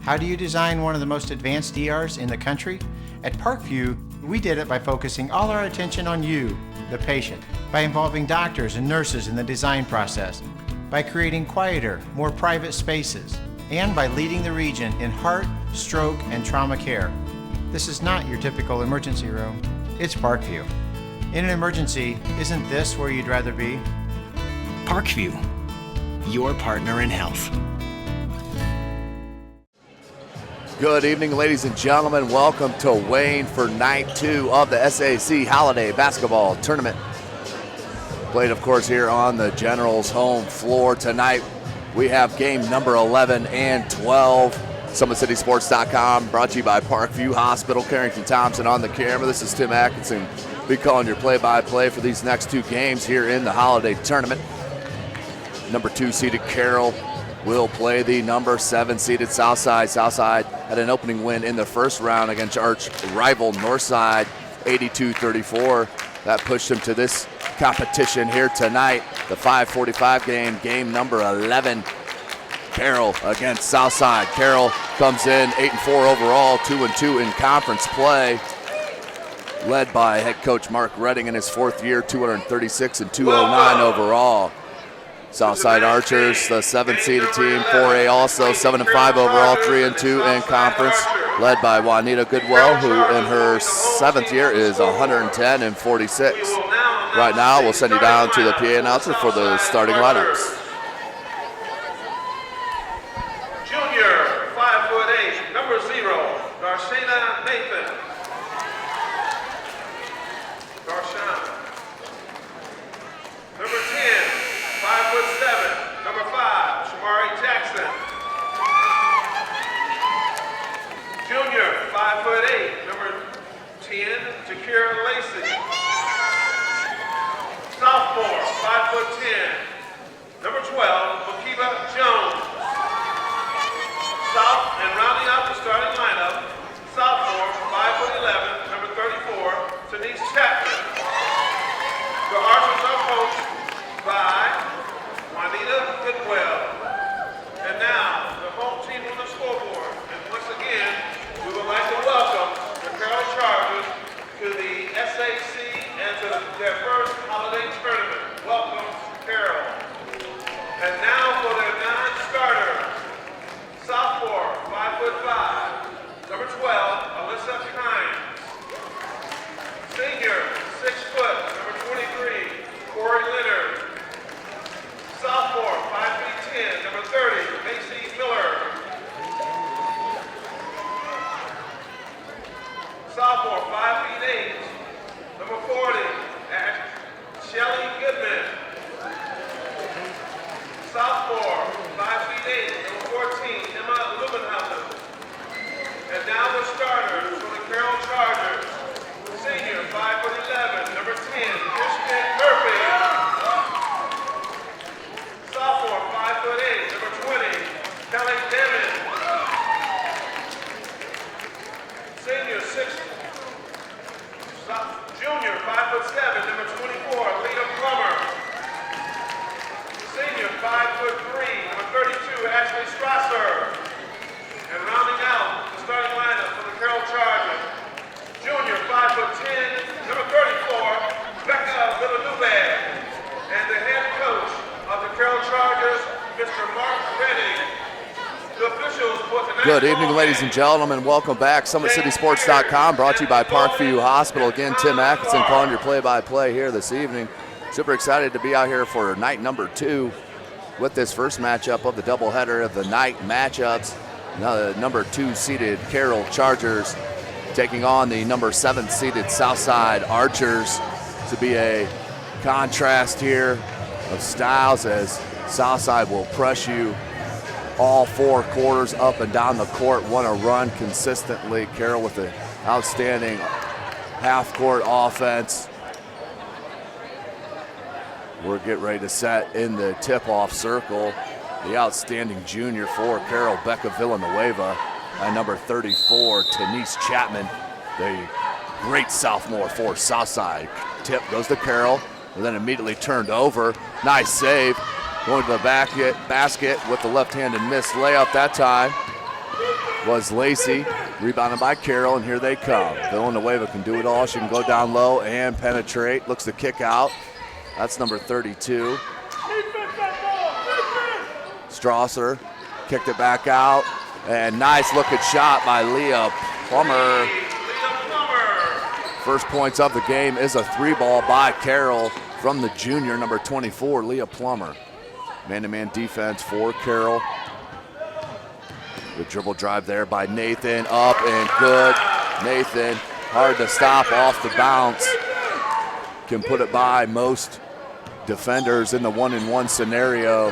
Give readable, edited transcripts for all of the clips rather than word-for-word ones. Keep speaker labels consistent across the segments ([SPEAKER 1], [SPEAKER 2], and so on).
[SPEAKER 1] How do you design one of the most advanced ERs in the country? At Parkview, we did it by focusing all our attention on you, the patient, by involving doctors and nurses in the design process, by creating quieter, more private spaces, and by leading the region in heart, stroke, and trauma care. This is not your typical emergency room. It's Parkview. In an emergency, isn't this where you'd rather be?
[SPEAKER 2] Parkview, your partner in health.
[SPEAKER 3] Good evening, ladies and gentlemen. Welcome to Wayne for night 2 of the SAC Holiday Basketball Tournament. Played, of course, here on the General's home floor tonight. We have game number 11 and 12. SummitCitySports.com, brought to you by Parkview Hospital. Carrington Thompson on the camera. This is Tim Atkinson. Be calling your play-by-play for these next 2 games here in the Holiday Tournament. Number 2 seeded Carroll will play the number 7 seeded Southside. Southside had an opening win in the first round against arch rival Northside, 82-34. That pushed them to this competition here tonight. The 5:45 game number 11. Carroll against Southside. Carroll comes in 8-4 overall, 2-2 in conference play. Led by head coach Mark Redding in his 4th year, 236 and 209 overall. Southside Archers, the 7th seeded team, 4A also, 7-5 overall, 3-2 in conference, led by Juanita Goodwell, who in her 7th year is 110 and 46. Right now, we'll send you down to the PA announcer for the starting lineups.
[SPEAKER 4] Junior, 5'8", number 0, Darshana Nathan. Darshan. Number 10. 5'7", number 5, Shamari Jackson. Junior, 5'8", number 10, Jakira Lacey. Sophomore, 5'10", number 12, Makiba Jones. And rounding out the starting lineup, sophomore, 5'11", number 34, Denise Chapman. The Archers are coached by Juanita Goodwell. And now, the home team on the scoreboard. And once again, we would like to welcome the Carroll Chargers to the SAC and to their first holiday tournament. Welcome, Carroll. And now for their 9 starters. Sophomore, 5'5", number 12, Alyssa Kynes. Senior, 6 foot, number 23, Corey Leonard. Sophomore, 5'10", number 30, Macy Miller. Sophomore, 5'8", number 40, Shelly Goodman. Sophomore, 5'8", number 14, Emma Lubenhausen. And now the starters for the Carroll Chargers. Senior, 5'11", number 10, Kristen Murphy. Sophomore, 5'8", number 20, Kelly Demon. Senior, junior, 5'7", number 24, Leah Plummer. Senior, 5'3", number 32, Ashley Strasser. And rounding out the starting lineup for the Carroll Chargers, junior, 5'10", number 34, Becca Villanube. And the head coach of the Carroll Chargers, Mr. Mark Redding. The officials for tonight's
[SPEAKER 3] Good evening, ladies and gentlemen. Welcome back. SummitCitySports.com, brought to you by Parkview Hospital. Again, Tim Atkinson calling your play-by-play here this evening. Super excited to be out here for night number 2 with this first matchup of the doubleheader of the night matchups. Now the number 2 seeded Carroll Chargers taking on the number 7 seeded Southside Archers. To be a contrast here of styles as Southside will press you all 4 quarters up and down the court, want to run consistently. Carroll with an outstanding half-court offense. We're getting ready to set in the tip-off circle. The outstanding junior for Carroll, Becca Villanueva, and number 34, Denise Chapman, the great sophomore for Southside. Tip goes to Carroll, and then immediately turned over. Nice save. Going to the basket with the left-handed miss layup that time. was Lacey. Rebounded by Carroll, and here they come. Villanueva can do it all. She can go down low and penetrate. Looks to kick out. That's number 32. Strasser kicked it back out. And nice looking shot by Leah Plummer. First points of the game is a 3-ball by Carroll from the junior, number 24, Leah Plummer. Man-to-man defense for Carroll. The dribble drive there by Nathan, up and good. Nathan, hard to stop off the bounce. Can put it by most defenders in the 1-and-1 scenario.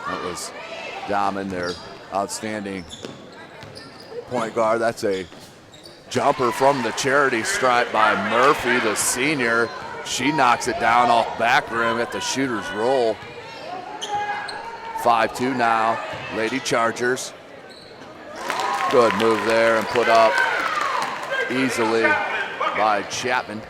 [SPEAKER 3] That was Diamond, their outstanding point guard. That's a jumper from the charity stripe by Murphy, the senior. She knocks it down off back rim at the shooter's roll. 5-2 now, Lady Chargers. Good move there and put up easily by Chapman.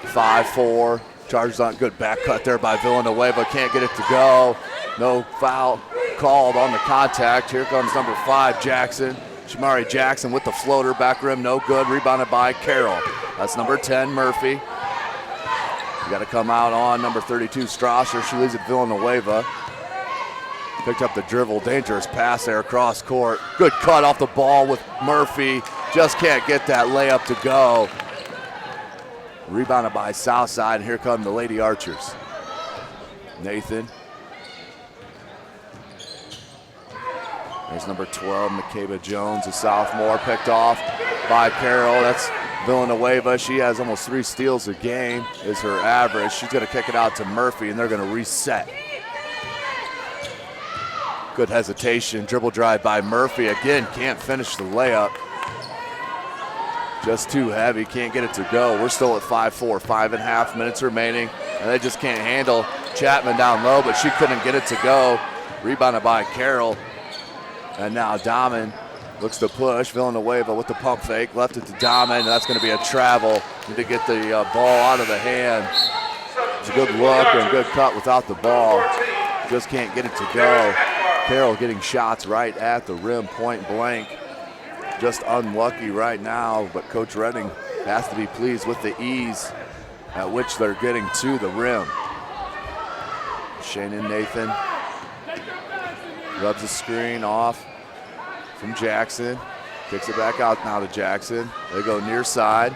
[SPEAKER 3] 5-4, Chargers on good back cut there by Villanueva, can't get it to go. No foul called on the contact. Here comes number 5, Jackson. Shamari Jackson with the floater, back rim, no good, rebounded by Carroll. That's number 10, Murphy. You got to come out on number 32, Strasser. She leaves it Villanueva. Picked up the dribble, dangerous pass there across court. Good cut off the ball with Murphy. Just can't get that layup to go. Rebounded by Southside, and here come the Lady Archers. Nathan. There's number 12, Makeba Jones, a sophomore, picked off by Carroll. That's Villanueva. She has almost 3 steals a game is her average. She's going to kick it out to Murphy, and they're going to reset. Good hesitation, dribble drive by Murphy. Again, can't finish the layup. Just too heavy, can't get it to go. We're still at 5-4, 5.5 minutes remaining, and they just can't handle Chapman down low, but she couldn't get it to go. Rebounded by Carroll. And now Dahmen looks to push. Villanueva with the pump fake, left it to Dahmen, and that's going to be a travel. Need to get the ball out of the hand. It's a good look and good cut without the ball. Just can't get it to go. Carroll getting shots right at the rim, point blank. Just unlucky right now, but Coach Redding has to be pleased with the ease at which they're getting to the rim. Shannon Nathan rubs the screen off from Jackson. Kicks it back out now to Jackson. They go near side.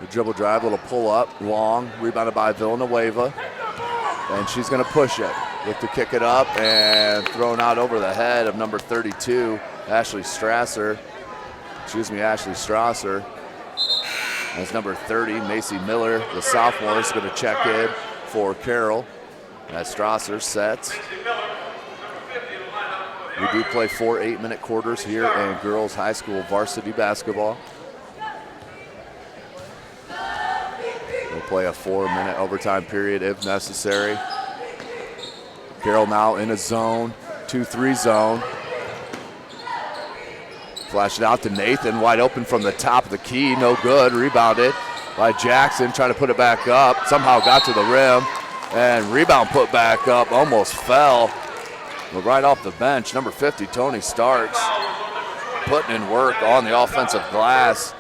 [SPEAKER 3] The dribble drive, little pull up, long, rebounded by Villanueva. And she's gonna push it. Look to kick it up and thrown out over the head of number 32, Ashley Strasser. That's number 30, Macy Miller, the sophomore, is gonna check in for Carroll. As Strasser sets. We do play 4 8-minute quarters here in girls high school varsity basketball. We'll play a 4-minute overtime period if necessary. Carroll now in a zone, 2-3 zone. Flash it out to Nathan, wide open from the top of the key, no good. Rebounded by Jackson, trying to put it back up. Somehow got to the rim, and rebound put back up, almost fell. But right off the bench, number 50, Tony Starks, putting in work on the offensive glass,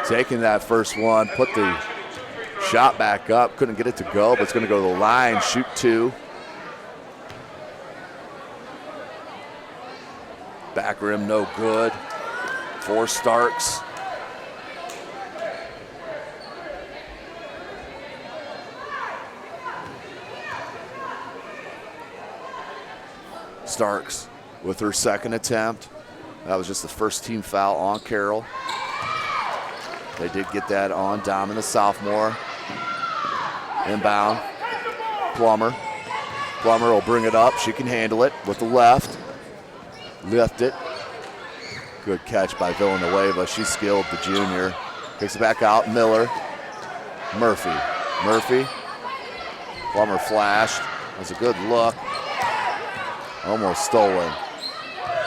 [SPEAKER 3] taking that first one, put the shot back up, couldn't get it to go, but it's going to go to the line, shoot 2. Back rim, no good for Starks. Starks with her second attempt. That was just the first team foul on Carroll. They did get that on Dahmen, the sophomore. Inbound, Plummer. Plummer will bring it up. She can handle it with the left. Lift it. Good catch by Villanueva. She's skilled, the junior. Kicks it back out, Miller. Murphy. Plummer flashed. That's a good look. Almost stolen.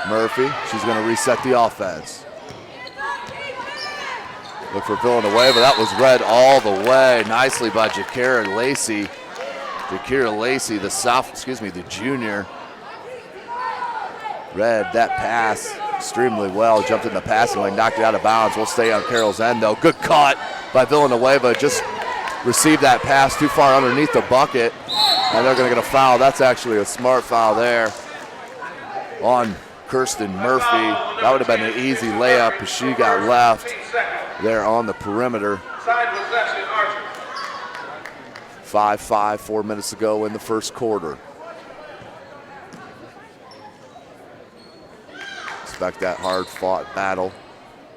[SPEAKER 3] Murphy, she's going to reset the offense. Look for Villanueva. That was read all the way nicely by Jakira Lacey. Jakira Lacey, the junior, read that pass extremely well. Jumped in the passing lane, knocked it out of bounds. We'll stay on Carroll's end though. Good cut by Villanueva. Just received that pass too far underneath the bucket, and they're going to get a foul. That's actually a smart foul there on Kirsten Murphy. That would have been an easy layup, but she got left there on the perimeter. 5-5, 4 minutes to go in the first quarter. Expect that hard-fought battle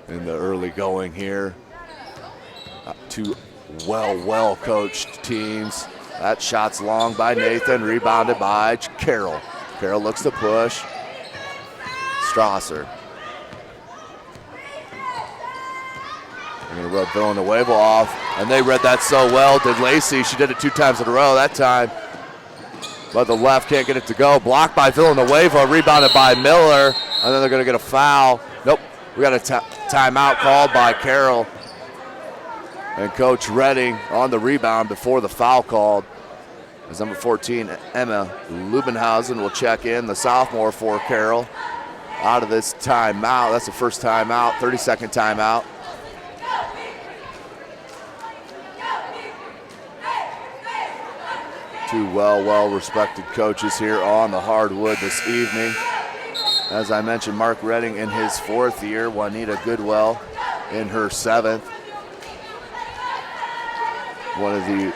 [SPEAKER 3] in the early going here. Two well-coached teams. That shot's long by Nathan, rebounded by Carroll. Carroll looks to push. Strasser. They're going to rub Villanueva off, and they read that so well. Did Lacey? She did it 2 times in a row that time. But the left can't get it to go. Blocked by Villanueva, rebounded by Miller, and then they're going to get a foul. Nope, we got a timeout called by Carroll. And Coach Redding on the rebound before the foul called. As number 14, Emma Lubenhausen will check in, the sophomore for Carroll. Out of this timeout, that's the first timeout, 30-second timeout. Two well-respected coaches here on the hardwood this evening. As I mentioned, Mark Redding in his 4th year, Juanita Goodwell in her 7th. One of the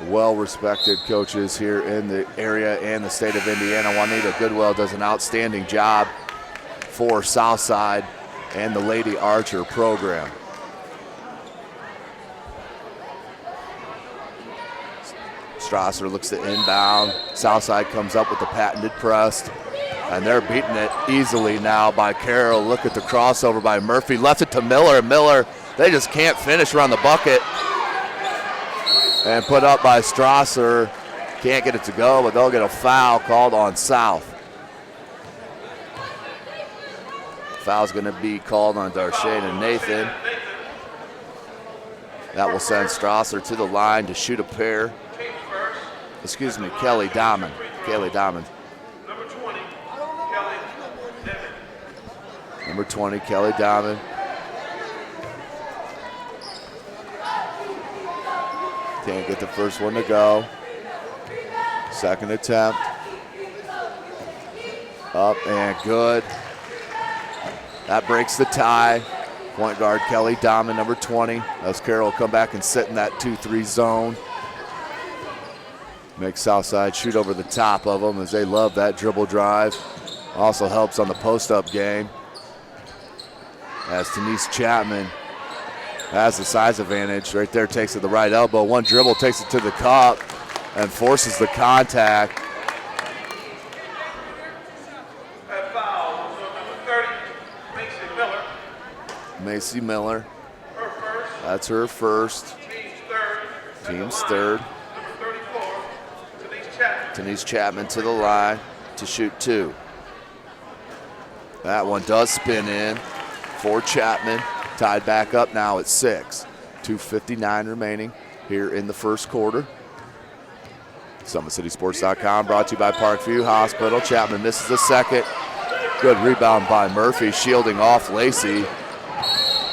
[SPEAKER 3] well-respected coaches here in the area and the state of Indiana. Juanita Goodwell does an outstanding job for Southside and the Lady Archer program. Strasser looks to inbound. Southside comes up with the patented press, and they're beating it easily now by Carroll. Look at the crossover by Murphy. Left it to Miller. Miller, they just can't finish around the bucket. And put up by Strasser. Can't get it to go, but they'll get a foul called on South. Foul's going to be called on Darshane and Nathan. That will send Strasser to the line to shoot a pair. Kelly Diamond. Number 20, Kelly Diamond. Can't get the first one to go. Second attempt. Up and good. That breaks the tie. Point guard Kelly Diamond, number 20. As Carroll will come back and sit in that 2-3 zone. Makes Southside shoot over the top of them as they love that dribble drive. Also helps on the post-up game. As Denise Chapman has the size advantage. Right there, takes it to the right elbow. One dribble, takes it to the cup and forces the contact.
[SPEAKER 4] That foul was on number 30,
[SPEAKER 3] Macy Miller.
[SPEAKER 4] Her first.
[SPEAKER 3] That's her first. Team's third.
[SPEAKER 4] Number 34,
[SPEAKER 3] Denise Chapman to the line to shoot 2. That one does spin in for Chapman. Tied back up now at 6. 2:59 remaining here in the first quarter. SummitCitySports.com brought to you by Parkview Hospital. Chapman misses the second. Good rebound by Murphy, shielding off Lacey.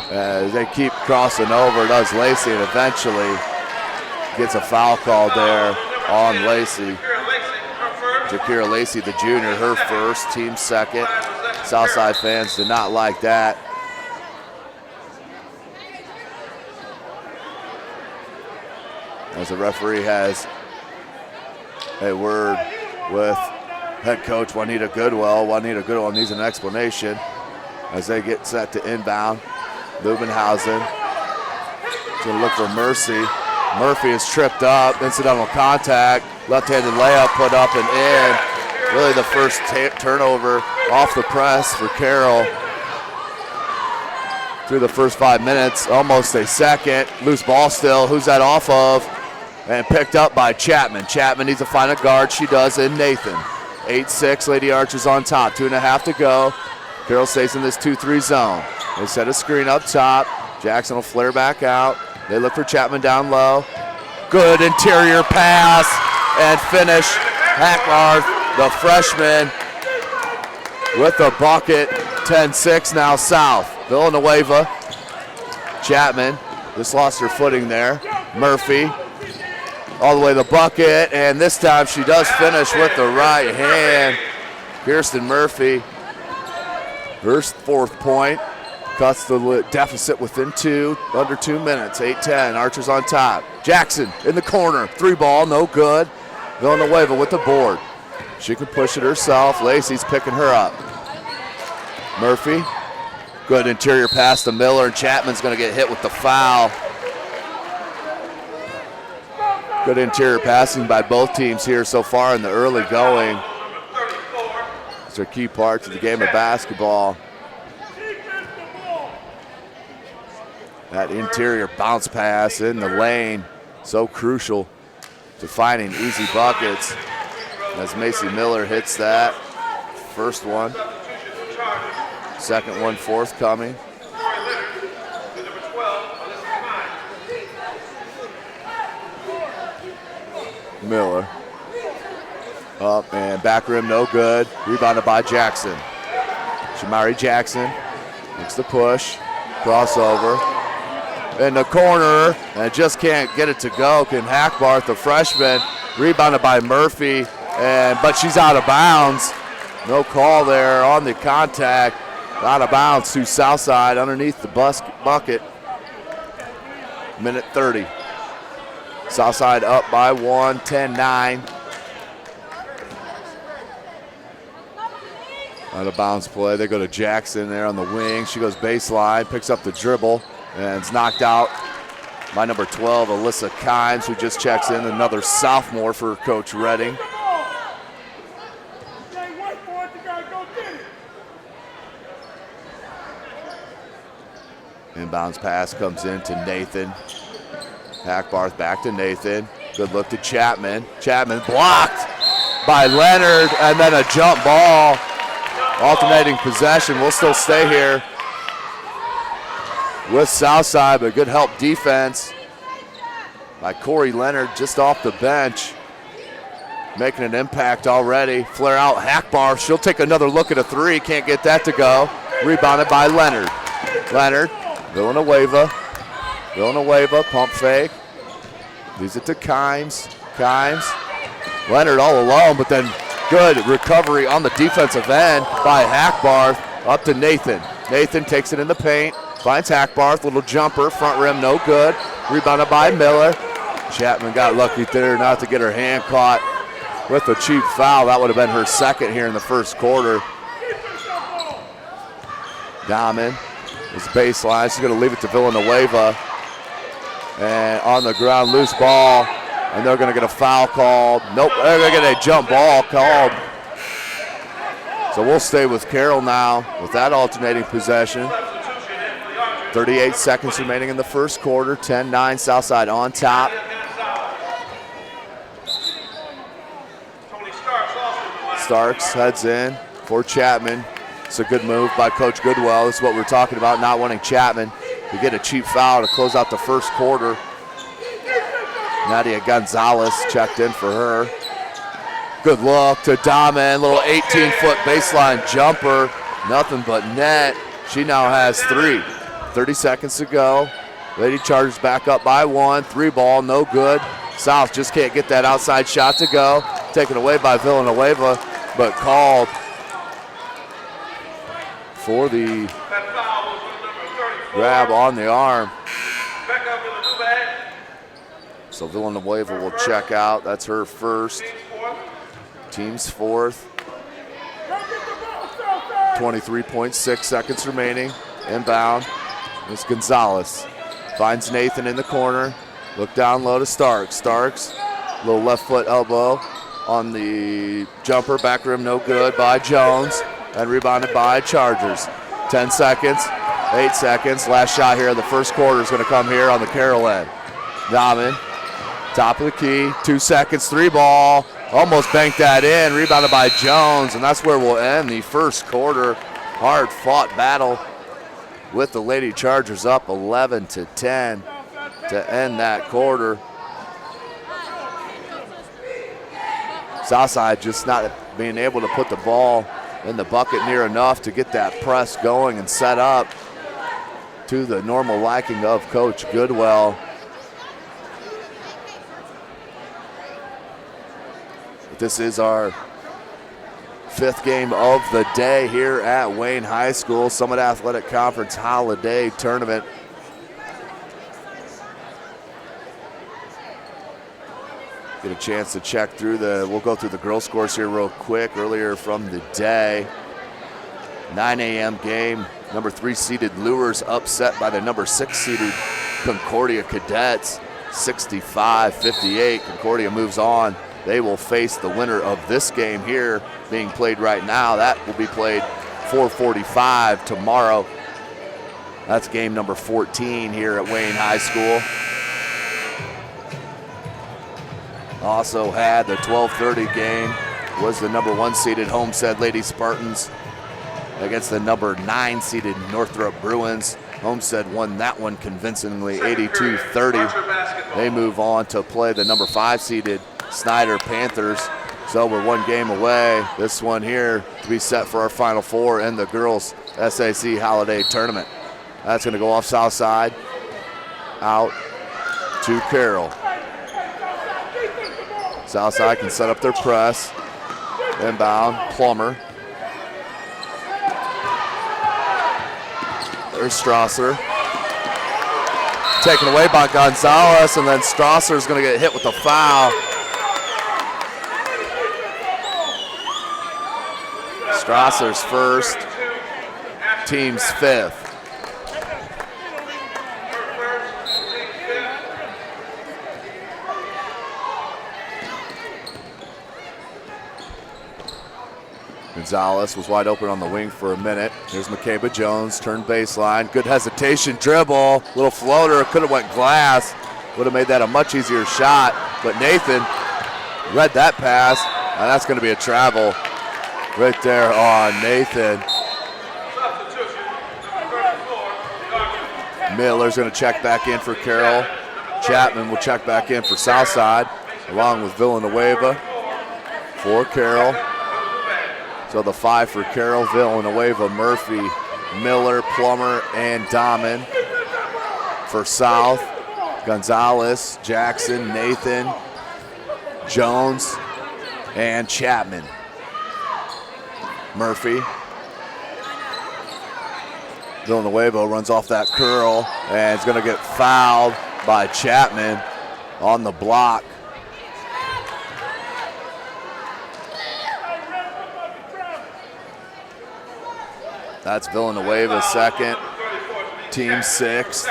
[SPEAKER 3] As they keep crossing over, does Lacey, and eventually gets a foul called there on Lacey. Jakira Lacey, the junior, her first, team second. Southside fans did not like that. As the referee has a word with head coach Juanita Goodwell. Juanita Goodwell needs an explanation as they get set to inbound. Lubenhausen is going to look for Mercy. Murphy is tripped up, incidental contact, left-handed layup put up and in. Really the first turnover off the press for Carroll. Through the first 5 minutes, almost a second. Loose ball still, who's that off of? And picked up by Chapman. Chapman needs to find a guard. She does in Nathan. 8-6, Lady Archers on top. 2.5 to go. Carroll stays in this 2-3 zone. They set a screen up top. Jackson will flare back out. They look for Chapman down low. Good interior pass and finish. Hackbarth, the freshman, with the bucket. 10-6 now South. Villanueva. Chapman just lost her footing there. Murphy all the way to the bucket, and this time she does finish with the right hand. Kirsten Murphy, her 4th point, cuts the deficit within under 2 minutes. 8-10, Archers on top. Jackson in the corner, 3 ball, no good. Villanueva with the board. She can push it herself. Lacey's picking her up. Murphy, good interior pass to Miller, and Chapman's going to get hit with the foul. Good interior passing by both teams here so far in the early going. These are key parts of the game of basketball. That interior bounce pass in the lane, so crucial to finding easy buckets. As Macy Miller hits that first one. Second one forthcoming. Miller. Up and back rim, no good. Rebounded by Jackson. Shamari Jackson makes the push. Crossover. In the corner, and just can't get it to go. Can Hackbarth, the freshman, rebounded by Murphy, but she's out of bounds. No call there on the contact. Out of bounds to Southside underneath the bucket. Minute 30. Southside up by 1, 10-9. Out of bounds play. They go to Jackson there on the wing. She goes baseline, picks up the dribble, and it's knocked out by number 12, Alyssa Kimes, who just checks in. Another sophomore for Coach Redding. Inbounds pass comes in to Nathan. Hackbarth back to Nathan. Good look to Chapman. Chapman blocked by Leonard, and then a jump ball. Alternating possession. We'll still stay here with Southside, but good help defense by Corey Leonard just off the bench. Making an impact already. Flare out Hackbarth. She'll take another look at a 3. Can't get that to go. Rebounded by Leonard. Leonard. Villanueva, pump fake. Leaves it to Kimes. Leonard all alone, but then good recovery on the defensive end by Hackbarth. Up to Nathan. Nathan takes it in the paint. Finds Hackbarth, little jumper, front rim, no good. Rebounded by Miller. Chapman got lucky there not to get her hand caught with a cheap foul. That would have been her second here in the first quarter. Diamond. It's baseline. She's going to leave it to Villanueva. And on the ground, loose ball. And they're going to get a foul called. Nope, they're going to get a jump ball called. So we'll stay with Carroll now with that alternating possession. 38 seconds remaining in the first quarter. 10-9, Southside on top. Starks heads in for Chapman. It's a good move by Coach Goodwell. This is what we're talking about, not wanting Chapman to get a cheap foul to close out the first quarter. Nadia Gonzalez checked in for her. Good look to Dahmen, little 18-foot baseline jumper. Nothing but net. She now has 3. 30 seconds to go. Lady Chargers back up by 1. 3 ball, no good. South just can't get that outside shot to go. Taken away by Villanueva, but called for the grab on the arm. So Villanueva will check out. That's her first. Team's fourth. 23.6 seconds remaining. Inbound. It's Gonzalez. Finds Nathan in the corner. Look down low to Starks. Starks, little left foot elbow on the jumper. Back rim no good by Jones. And rebounded by Chargers. 10 seconds, 8 seconds. Last shot here of the first quarter is going to come here on the Carroll end. Dahmen, top of the key, 2 seconds, 3 ball. Almost banked that in, rebounded by Jones, and that's where we'll end the first quarter. Hard fought battle with the Lady Chargers up 11-10 to end that quarter. Southside just not being able to put the ball in the bucket near enough to get that press going and set up to the normal liking of Coach Goodwell. This is our 5th game of the day here at Wayne High School, Summit Athletic Conference Holiday Tournament. Get a chance to check through we'll go through the girls' scores here real quick. Earlier from the day, 9 a.m. game, number 3 seeded Lures upset by the number 6 seeded Concordia Cadets, 65-58. Concordia moves on. They will face the winner of this game here being played right now. That will be played 4:45 tomorrow. That's game number 14 here at Wayne High School. Also had the 12:30 game was the number 1 seeded Homestead Lady Spartans against the number 9 seeded Northrop Bruins. Homestead won that one convincingly, 82-30. They move on to play the number 5 seeded Snyder Panthers. So we're 1 game away. This one here to be set for our Final Four in the girls SAC Holiday Tournament. That's going to go off south side, out to Carroll. Southside can set up their press. Inbound, Plummer. There's Strasser. Taken away by Gonzalez, and then Strasser's going to get hit with a foul. Strasser's first, team's 5th. Gonzalez was wide open on the wing for a minute. Here's McCabe Jones, turn baseline. Good hesitation, dribble, little floater, could have went glass. Would have made that a much easier shot, but Nathan read that pass, and that's going to be a travel right there on Nathan. Miller's going to check back in for Carroll. Chapman will check back in for Southside, along with Villanueva for Carroll. So the 5 for Carroll, Villanueva, Murphy, Miller, Plummer, and Dahman. For South, Gonzalez, Jackson, Nathan, Jones, and Chapman. Murphy. Villanueva runs off that curl and is going to get fouled by Chapman on the block. That's Villanueva's second, team 6th.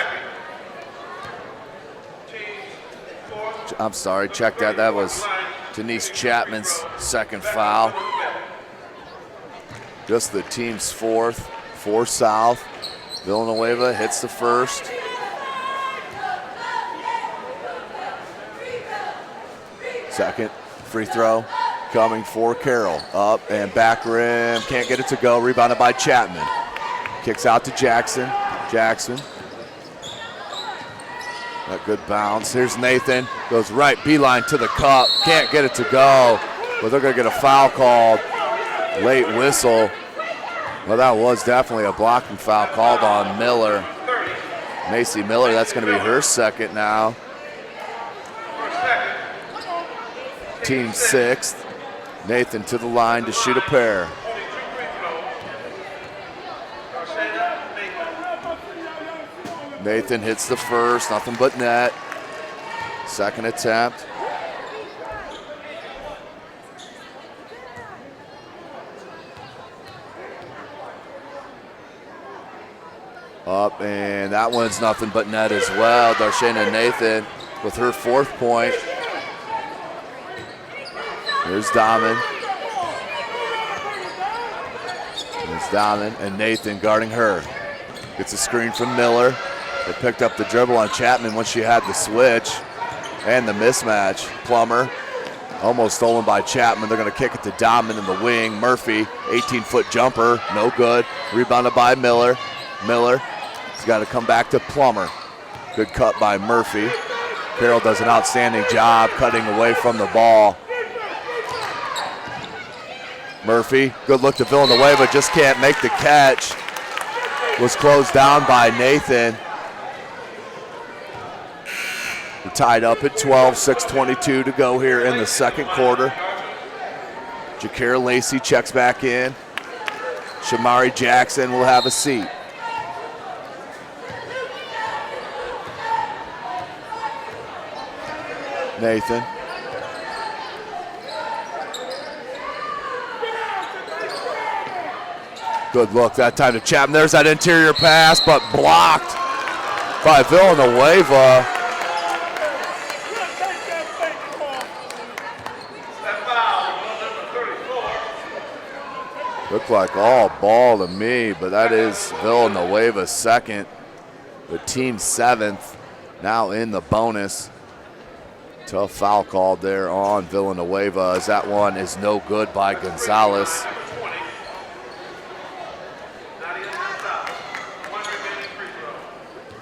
[SPEAKER 3] I'm sorry, check that. That was Denise Chapman's second foul. Just the team's 4th for South. Villanueva hits the first. Second free throw coming for Carroll. Up and back rim, can't get it to go. Rebounded by Chapman. Kicks out to Jackson. Jackson. A good bounce. Here's Nathan. Goes right beeline to the cup. Can't get it to go. But they're going to get a foul called. Late whistle. Well, that was definitely a blocking foul called on Miller. Macy Miller, that's going to be her second now. Team 6th. Nathan to the line to shoot a pair. Nathan hits the first, nothing but net. Second attempt. Up, and that one's nothing but net as well. Darshana Nathan with her 4th point. Here's Dahman. There's Dahman and Nathan guarding her. Gets a screen from Miller. They picked up the dribble on Chapman when she had the switch and the mismatch. Plummer almost stolen by Chapman. They're going to kick it to Dahman in the wing. Murphy, 18-foot jumper, no good. Rebounded by Miller. Miller He's got to come back to Plummer. Good cut by Murphy. Carroll does an outstanding job cutting away from the ball. Murphy, good look to Villanueva, just can't make the catch. Was closed down by Nathan. We're tied up at 12, 6:22 to go here in the second quarter. Jakira Lacey checks back in. Shamari Jackson will have a seat. Nathan. Good look that time to Chapman. There's that interior pass, but blocked by Villanueva. Looked like all ball to me, but that is Villanueva's second. The team's 7th, now in the bonus. Tough foul called there on Villanueva, as that one is no good by Gonzalez.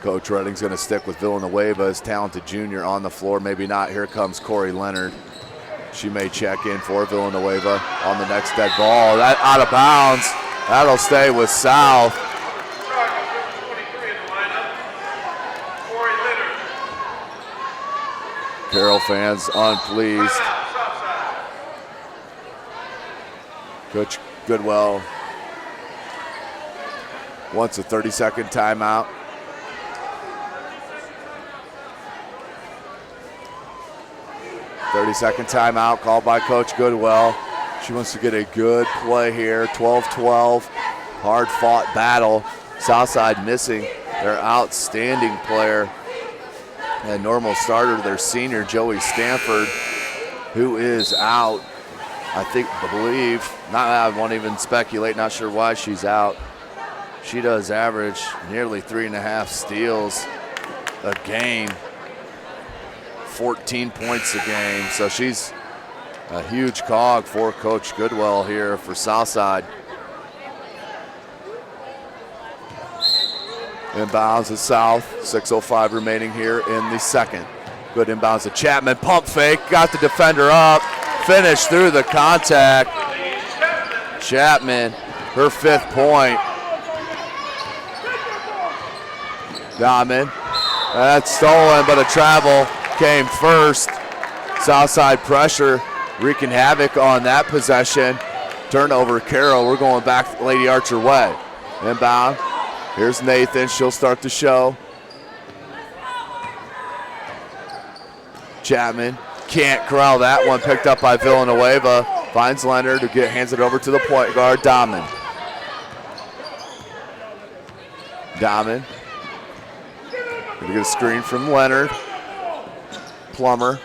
[SPEAKER 3] Coach Redding's going to stick with Villanueva, his talented junior on the floor. Maybe not. Here comes Corey Leonard. She may check in for Villanueva on the next dead ball. That out of bounds. That'll stay with South. Carroll fans unpleased. Coach Goodwell wants a 30-second timeout. Second timeout called by Coach Goodwell. She wants to get a good play here. 12-12, hard-fought battle. Southside missing their outstanding player and normal starter, their senior Joey Stanford, who is out. I won't even speculate, not sure why she's out. She does average nearly 3.5 steals a game. 14 points a game, so she's a huge cog for Coach Goodwell here for Southside. Inbounds is South, 6:05 remaining here in the second. Good inbounds to Chapman, pump fake, got the defender up, finished through the contact. Chapman, her 5th point. Diamond, that's stolen, but a travel came first. Southside pressure wreaking havoc on that possession. Turnover, Carroll. We're going back Lady Archer way. Inbound. Here's Nathan. She'll start the show. Chapman can't corral that one. Picked up by Villanueva. Finds Leonard, who hands it over to the point guard, Diamond. Diamond. Gonna get a screen from Leonard. Plummer.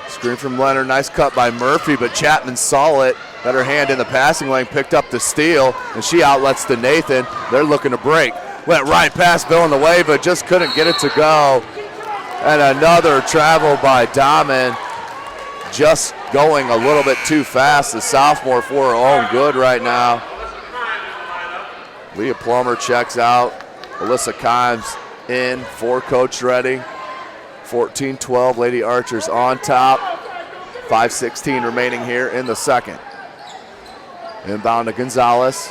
[SPEAKER 3] Screen from Leonard. Nice cut by Murphy, but Chapman saw it. Got her hand in the passing lane, picked up the steal, and she outlets to Nathan. They're looking to break. Went right past Villanueva, just couldn't get it to go. And another travel by Diamond. Just going a little bit too fast. The sophomore for her own good right now. Leah Plummer checks out. Alyssa Kimes in for Coach Redding. 14-12, Lady Archers on top. 5:16 remaining here in the second. Inbound to Gonzalez.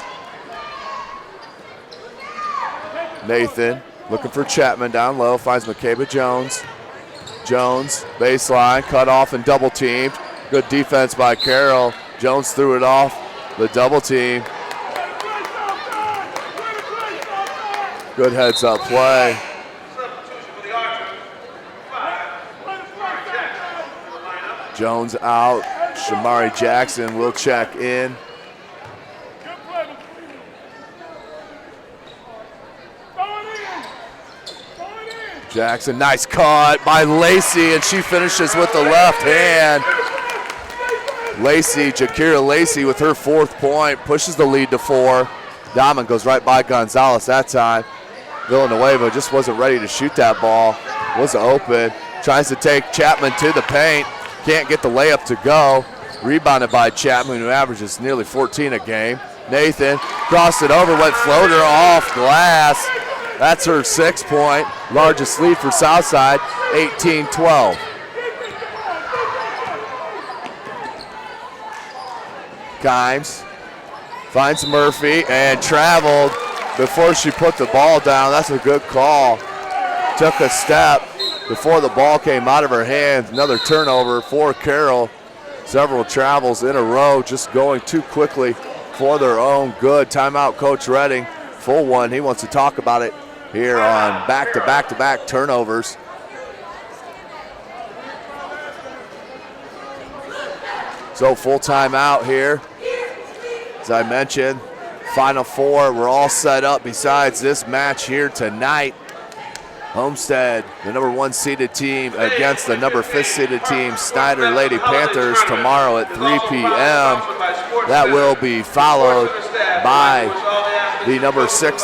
[SPEAKER 3] Nathan looking for Chapman down low, finds McCabe Jones. Jones, baseline, cut off and double teamed. Good defense by Carroll. Jones threw it off the double team. Good heads up play. Jones out. Shamari Jackson will check in. Jackson, nice cut by Lacey, and she finishes with the left hand. Lacey, Jakira Lacey with her 4th point, pushes the lead to 4. Diamond goes right by Gonzalez that time. Villanueva just wasn't ready to shoot that ball. Was open. Tries to take Chapman to the paint. Can't get the layup to go. Rebounded by Chapman, who averages nearly 14 a game. Nathan crossed it over, went floater off glass. That's her 6-point, largest lead for Southside, 18-12. Kimes finds Murphy and traveled before she put the ball down. That's a good call. Took a step before the ball came out of her hands. Another turnover for Carroll. Several travels in a row, just going too quickly for their own good. Timeout, Coach Redding. Full one. He wants to talk about it here on back-to-back-to-back turnovers. So full timeout here. As I mentioned, Final Four, we're all set up besides this match here tonight. Homestead, the number 1 seeded team against the number 5th seeded team, Snyder Lady Panthers, tomorrow at 3 p.m. That will be followed by the number 6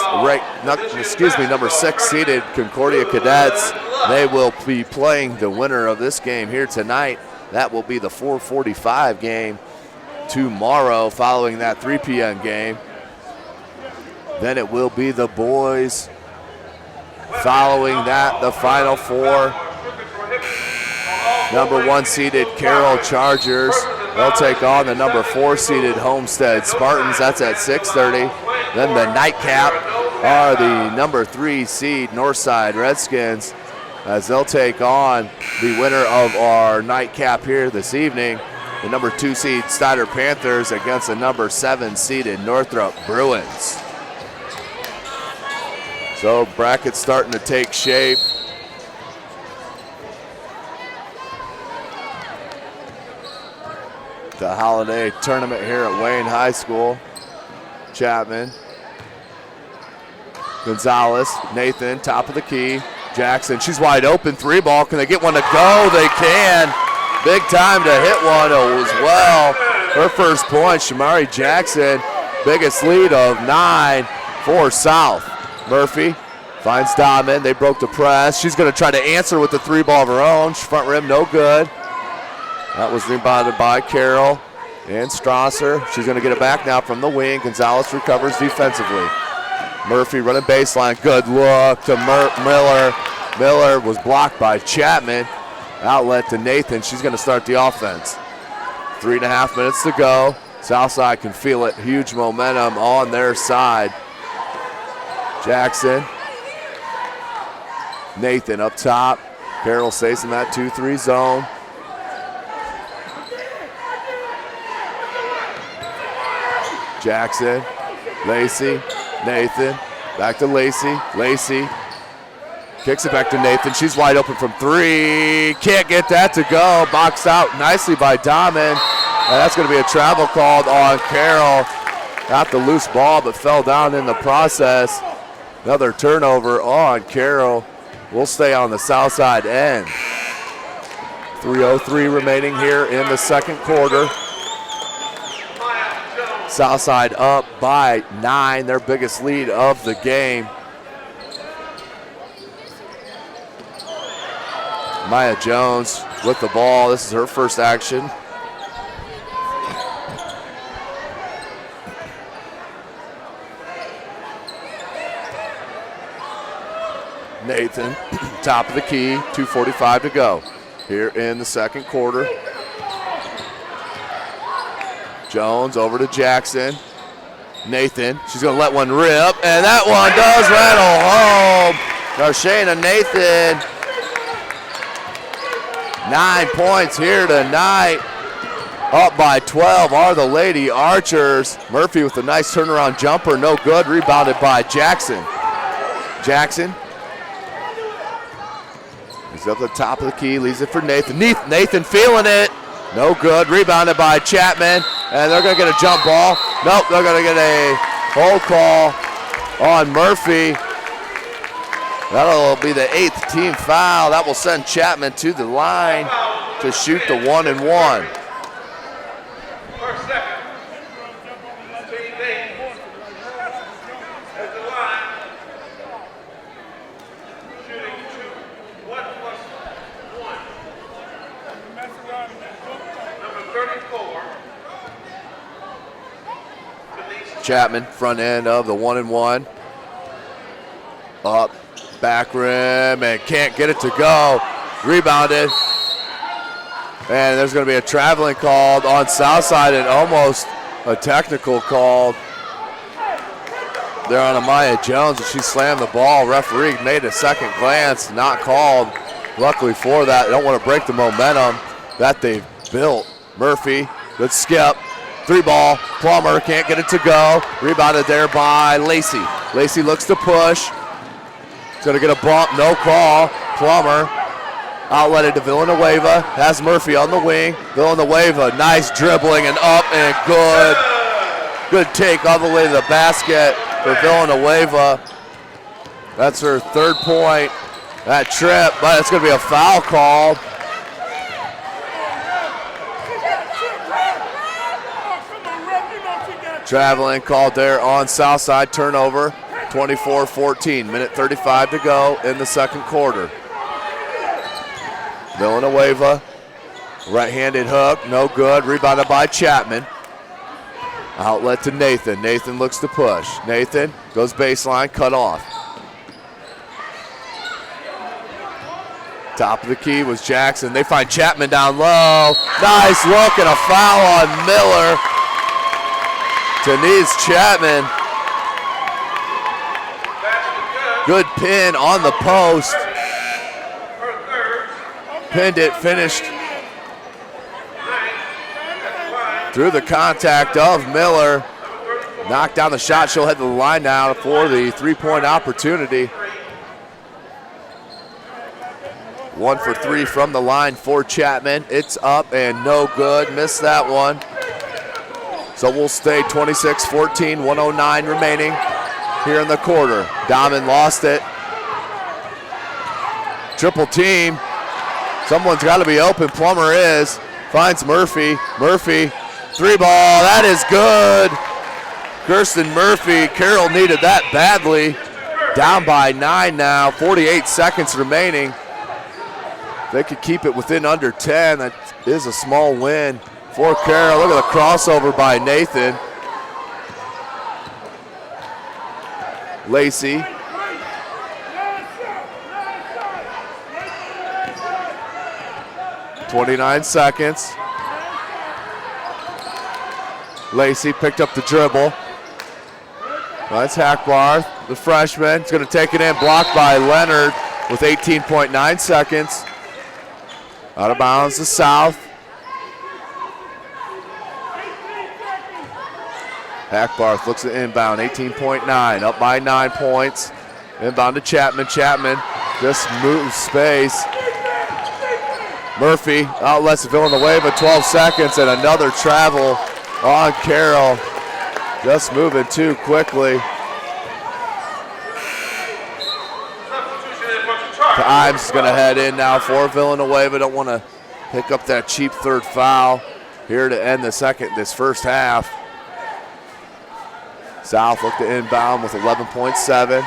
[SPEAKER 3] seeded Concordia Cadets. They will be playing the winner of this game here tonight. That will be the 4:45 game tomorrow following that 3 p.m. game. Then it will be the boys. Following that, the Final Four. Number 1 seeded Carroll Chargers. They'll take on the number 4 seeded Homestead Spartans. That's at 6:30. Then the nightcap are the number 3 seed Northside Redskins, as they'll take on the winner of our nightcap here this evening, the number 2 seed Snyder Panthers against the number 7 seeded Northrop Bruins. So brackets starting to take shape. The holiday tournament here at Wayne High School. Chapman, Gonzalez, Nathan, top of the key. Jackson, she's wide open, 3-ball. Can they get one to go? They can. Big time to hit one as well. Her first point, Shamari Jackson, biggest lead of 9 for South. Murphy finds Diamond. They broke the press. She's going to try to answer with the 3-ball of her own. Front rim, no good. That was rebounded by Carroll and Strasser. She's going to get it back now from the wing. Gonzalez recovers defensively. Murphy running baseline. Good look to Miller. Miller was blocked by Chapman. Outlet to Nathan. She's going to start the offense. 3.5 minutes to go. Southside can feel it. Huge momentum on their side. Jackson. Nathan up top. Carroll stays in that 2-3 zone. Jackson, Lacey, Nathan, back to Lacey. Lacey kicks it back to Nathan. She's wide open from 3. Can't get that to go. Boxed out nicely by Dahmen. And that's going to be a travel called on Carroll. Got the loose ball, but fell down in the process. Another turnover on Carroll. We'll stay on the south side end. 3:03 remaining here in the second quarter. Southside up by 9, their biggest lead of the game. Maya Jones with the ball. This is her first action. Nathan, top of the key, 2:45 to go here in the second quarter. Jones over to Jackson. Nathan, she's going to let one rip, and that one does rattle home. Darshana Nathan, 9 points here tonight. Up by 12 are the Lady Archers. Murphy with a nice turnaround jumper, no good. Rebounded by Jackson. Jackson. He's up the top of the key, leaves it for Nathan. Nathan feeling it. No good. Rebounded by Chapman. And they're going to get a jump ball. Nope, they're going to get a hold call on Murphy. That'll be the 8th team foul. That will send Chapman to the line to shoot the 1-and-1.
[SPEAKER 4] First second. Team 8 at the line. Shooting 1+1. Number 34.
[SPEAKER 3] Chapman, front end of the 1-and-1. Up, back rim, and can't get it to go. Rebounded. And there's going to be a traveling called on Southside and almost a technical called there on Amaya Jones, and she slammed the ball. Referee made a second glance, not called. Luckily for that, they don't want to break the momentum that they've built. Murphy, good skip. 3-ball, Plummer can't get it to go. Rebounded there by Lacey. Lacey looks to push. He's going to get a bump, no call. Plummer outletted to Villanueva, has Murphy on the wing. Villanueva, nice dribbling and up and good. Good take all the way to the basket for Villanueva. That's her 3rd point. That trip, but it's going to be a foul call. Traveling called there on Southside, turnover, 24-14, minute 35 to go in the second quarter. Villanueva, right-handed hook, no good, rebounded by Chapman. Outlet to Nathan. Nathan looks to push. Nathan goes baseline, cut off. Top of the key was Jackson. They find Chapman down low. Nice look and a foul on Miller. Denise Chapman. Good pin on the post. Pinned it, finished through the contact of Miller. Knocked down the shot. She'll head to the line now for the 3-point opportunity. 1 for 3 from the line for Chapman. It's up and no good. Missed that one. So we'll stay 26-14, 109 remaining here in the quarter. Dahman lost it. Triple team. Someone's got to be open. Plummer is. Finds Murphy. Murphy, 3-ball. That is good. Kirsten Murphy. Carroll needed that badly. Down by 9 now. 48 seconds remaining. They could keep it within under 10. That is a small win for Carroll. Look at the crossover by Nathan. Lacey. .29 seconds. Lacey picked up the dribble. That's Hackbar, the freshman. He's going to take it in, blocked by Leonard with 18.9 seconds. Out of bounds to South. Hackbarth looks at inbound, 18.9, up by 9 points. Inbound to Chapman. Chapman just moves space. Murphy outlets Villanueva, 12 seconds, and another travel on Carroll. Just moving too quickly. Time's going to head in now for Villanueva. Don't want to pick up that cheap 3rd foul here to end this first half. South looked to inbound with 11.7.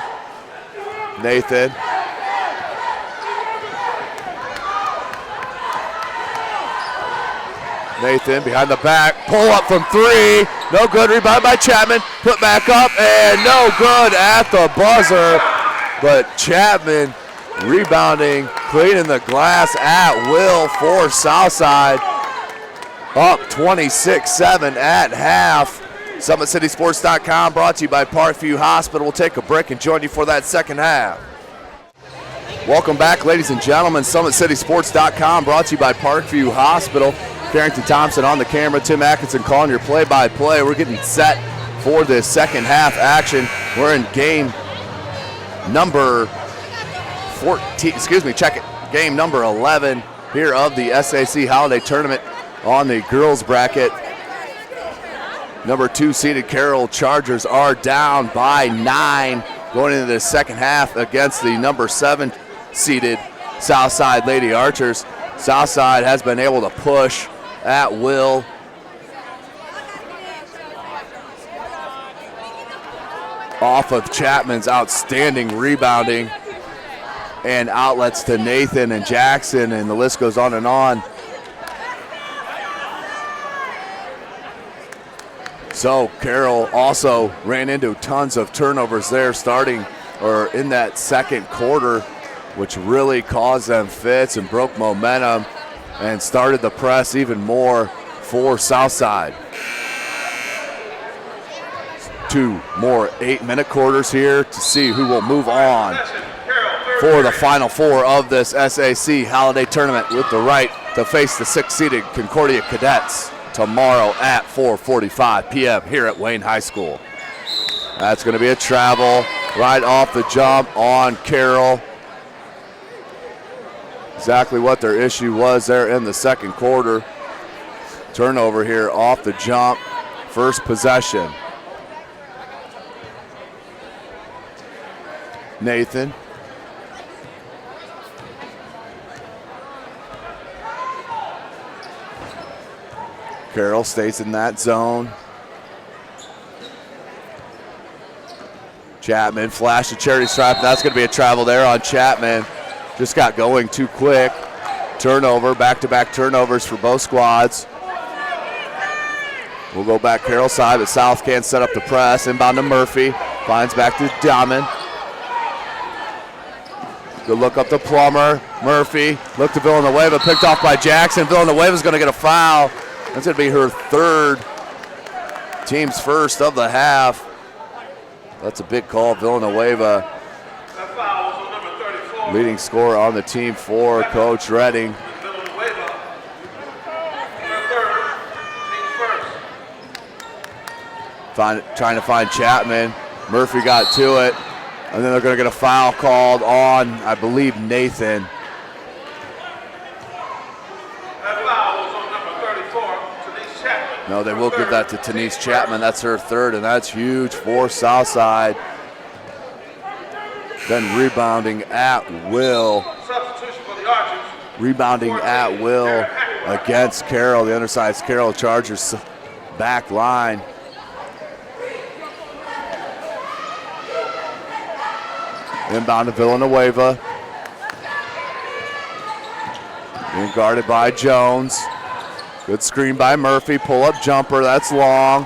[SPEAKER 3] Nathan. Nathan behind the back, pull up from 3, no good, rebound by Chapman, put back up, and no good at the buzzer. But Chapman rebounding, cleaning the glass at will for Southside. Up 26-7 at half. SummitCitySports.com brought to you by Parkview Hospital. We'll take a break and join you for that second half. Welcome back, ladies and gentlemen. SummitCitySports.com brought to you by Parkview Hospital. Carrington Thompson on the camera, Tim Atkinson calling your play-by-play. We're getting set for this second half action. We're in game number 14, game number 11 here of the SAC Holiday Tournament on the girls bracket. Number 2 seeded Carroll Chargers are down by 9 going into the second half against the number 7 seeded Southside Lady Archers. Southside has been able to push at will. Off of Chapman's outstanding rebounding and outlets to Nathan and Jackson, and the list goes on and on. So Carroll also ran into tons of turnovers there, starting or in that second quarter, which really caused them fits and broke momentum and started the press even more for Southside. 2 more 8-minute quarters here to see who will move on for the Final Four of this SAC Holiday Tournament, with the right to face the 6th-seeded Concordia Cadets tomorrow at 4:45 p.m. here at Wayne High School. That's going to be a travel right off the jump on Carroll. Exactly what their issue was there in the second quarter. Turnover here off the jump, first possession. Nathan. Carroll stays in that zone. Chapman, flash the charity stripe. That's going to be a travel there on Chapman. Just got going too quick. Turnover, back-to-back turnovers for both squads. We'll go back Carroll side, but South can't set up the press. Inbound to Murphy. Finds back to Diamond. Good look up to Plummer. Murphy, look to Villanueva, picked off by Jackson. Villanueva's going to get a foul. That's going to be her third, team's first of the half. That's a big call. Villanueva, leading scorer on the team for Coach Redding. Trying to find Chapman. Murphy got to it, and then they're going to get a foul called on, I believe, Nathan. No, they will give that to Tenise Chapman. That's her third, and that's huge for Southside. Then rebounding at will. Rebounding at will against Carroll. The underside's Carroll Chargers back line. Inbound to Villanueva. Being guarded by Jones. Good screen by Murphy. Pull-up jumper. That's long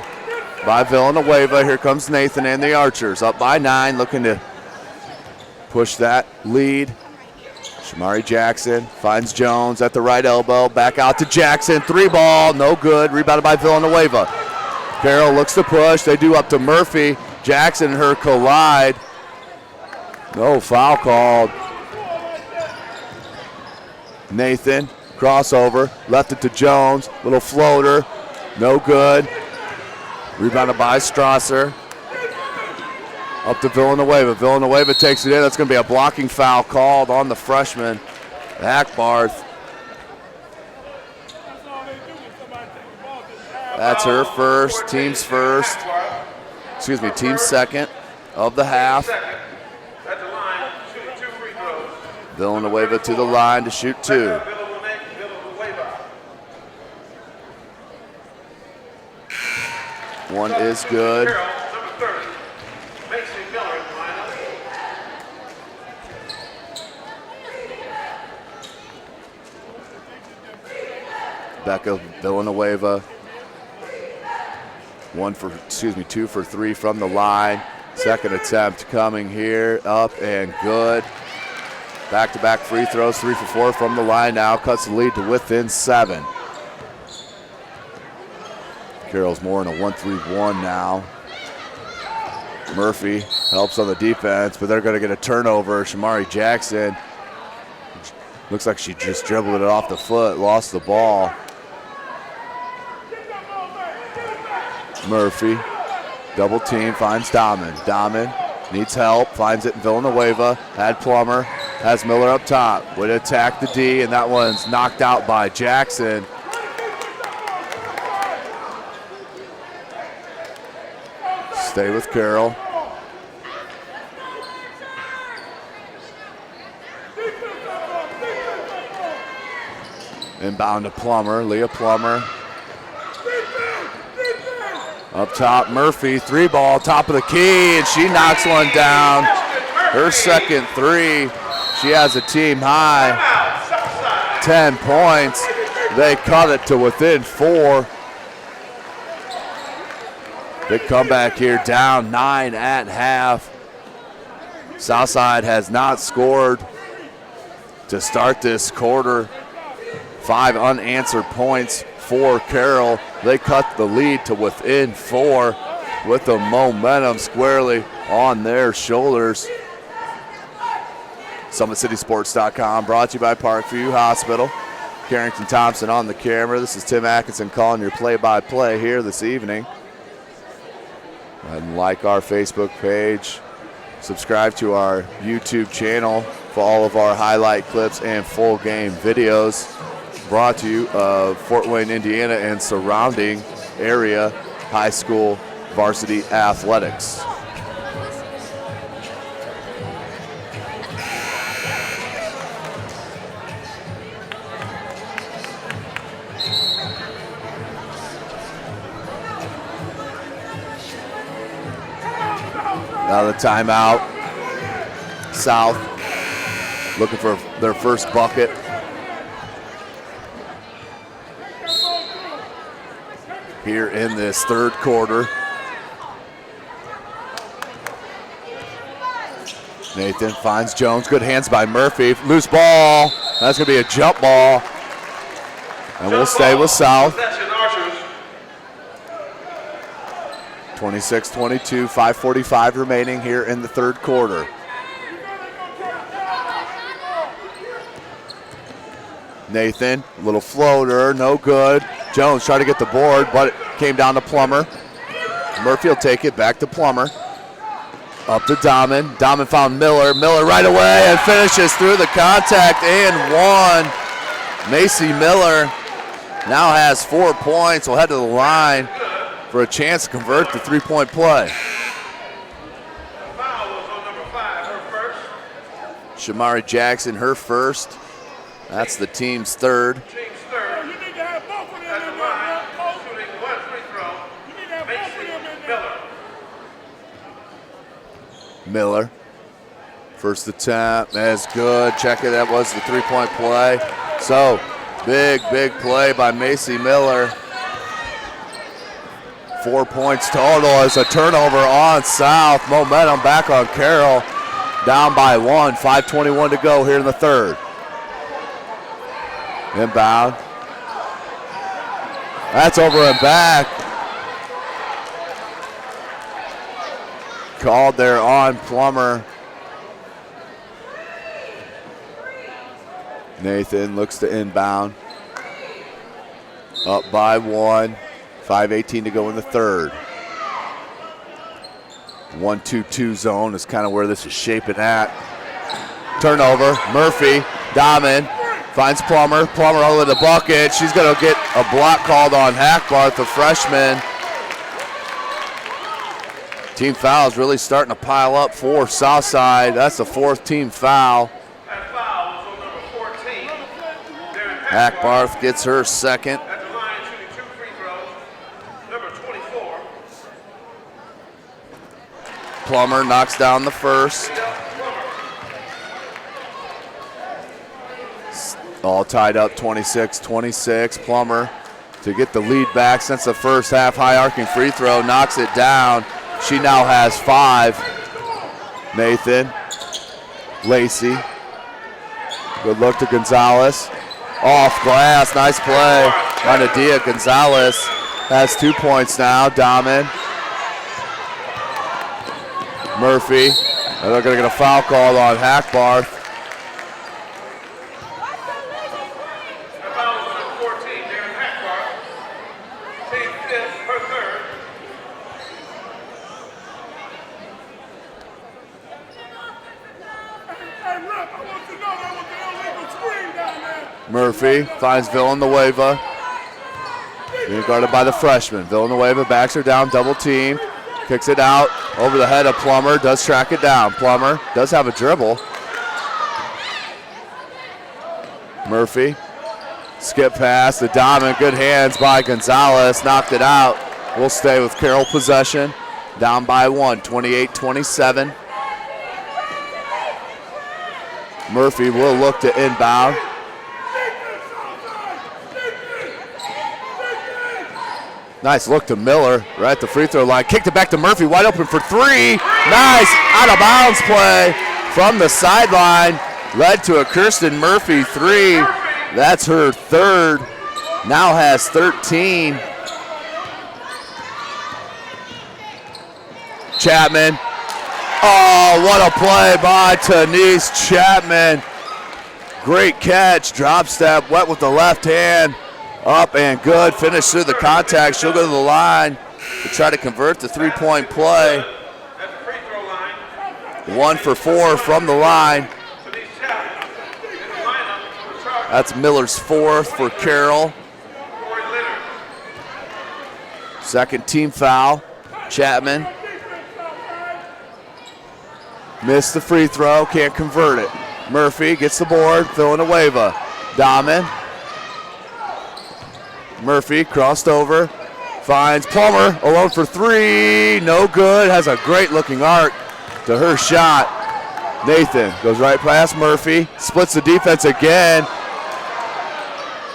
[SPEAKER 3] by Villanueva. Here comes Nathan and the Archers. Up by 9, looking to push that lead. Shamari Jackson finds Jones at the right elbow. Back out to Jackson. 3-ball. No good. Rebounded by Villanueva. Carroll looks to push. They do up to Murphy. Jackson and her collide. No foul called. Nathan. Crossover, left it to Jones, little floater, no good. Rebounded by Strasser. Up to Villanueva. Villanueva takes it in. That's going to be a blocking foul called on the freshman, Hackbarth. That's her first, team's first, team's second of the half. Villanueva to the line to shoot 2. One is good. Becca Villanueva. 2 for 3 from the line. Second attempt coming here, up and good. Back-to-back free throws, 3 for 4 from the line now. Cuts the lead to within 7. Carroll's more in a 1-3-1 now. Murphy helps on the defense, but they're going to get a turnover. Shamari Jackson, looks like she just dribbled it off the foot, lost the ball. Murphy, double team, finds Dahmen. Dahmen needs help, finds it in Villanueva. Had Plummer, has Miller up top. Would attack the D, and that one's knocked out by Jackson. Stay with Carroll. Inbound to Plummer, Leah Plummer. Up top, Murphy, 3-ball, top of the key, and she knocks one down. Her second 3. She has a team high 10 points. They cut it to within 4. Big comeback here, down 9 at half. Southside has not scored to start this quarter. 5 unanswered points for Carroll. They cut the lead to within 4 with the momentum squarely on their shoulders. SummitCitySports.com brought to you by Parkview Hospital. Carrington Thompson on the camera. This is Tim Atkinson calling your play-by-play here this evening. And like our Facebook page, subscribe to our YouTube channel for all of our highlight clips and full game videos brought to you of Fort Wayne, Indiana and surrounding area high school varsity athletics. Now the timeout. South looking for their first bucket. Here in this third quarter. Nathan finds Jones. Good hands by Murphy. Loose ball. That's going to be a jump ball. And we'll stay with South. 26-22, 5:45 remaining here in the third quarter. Nathan, little floater, no good. Jones tried to get the board, but it came down to Plummer. Murphy will take it back to Plummer. Up to Dahman. Dahman found Miller. Miller right away and finishes through the contact and one. Macy Miller now has 4 points. Will head to the line for a chance to convert the three-point play. Shamari Jackson, her first. That's the team's third. Miller, first attempt, that's good. Check it, that was the three-point play. So, big play by Macy Miller. 4 points total as a turnover on South. Momentum back on Carroll. Down by 1, 5:21 to go here in the third. Inbound. That's over and back. Called there on Plummer. Nathan looks to inbound. Up by 1. 5:18 to go in the third. 1-2-2 zone is kind of where this is shaping at. Turnover. Murphy. Dahman finds Plummer. Plummer over the bucket. She's going to get a block called on Hackbarth, the freshman. Team fouls really starting to pile up for Southside. That's the 4th team foul. Hackbarth gets her second. Plummer knocks down the first. All tied up 26-26. Plummer to get the lead back since the first half. High arcing free throw, knocks it down. She now has 5. Nathan, Lacey. Good look to Gonzalez. Off glass, nice play by Nadia. Gonzalez has 2 points now. Dahman. Murphy. And they're going to get a foul called on Hackbarth. Murphy finds Villanueva. Being guarded by the freshman. Villanueva backs her down, double team. Kicks it out over the head of Plummer. Does track it down. Plummer does have a dribble. Murphy. Skip pass to Dahman. Good hands by Gonzalez. Knocked it out. We'll stay with Carroll possession. Down by 1, 28-27. Murphy will look to inbound. Nice look to Miller right at the free throw line. Kicked it back to Murphy, wide open for 3. Nice out of bounds play from the sideline led to a Kirsten Murphy three. That's her third. Now has 13. Chapman. Oh, what a play by Denise Chapman. Great catch, drop step, wet with the left hand. Up and good, finish through the contact. She'll go to the line to try to convert the three-point play. 1 for 4 from the line. That's Miller's fourth for Carroll. Second team foul, Chapman. Missed the free throw, can't convert it. Murphy gets the board, Villanueva. Dahman. Murphy crossed over, finds Plummer, alone for three, no good. Has a great looking arc to her shot. Nathan goes right past Murphy, splits the defense again.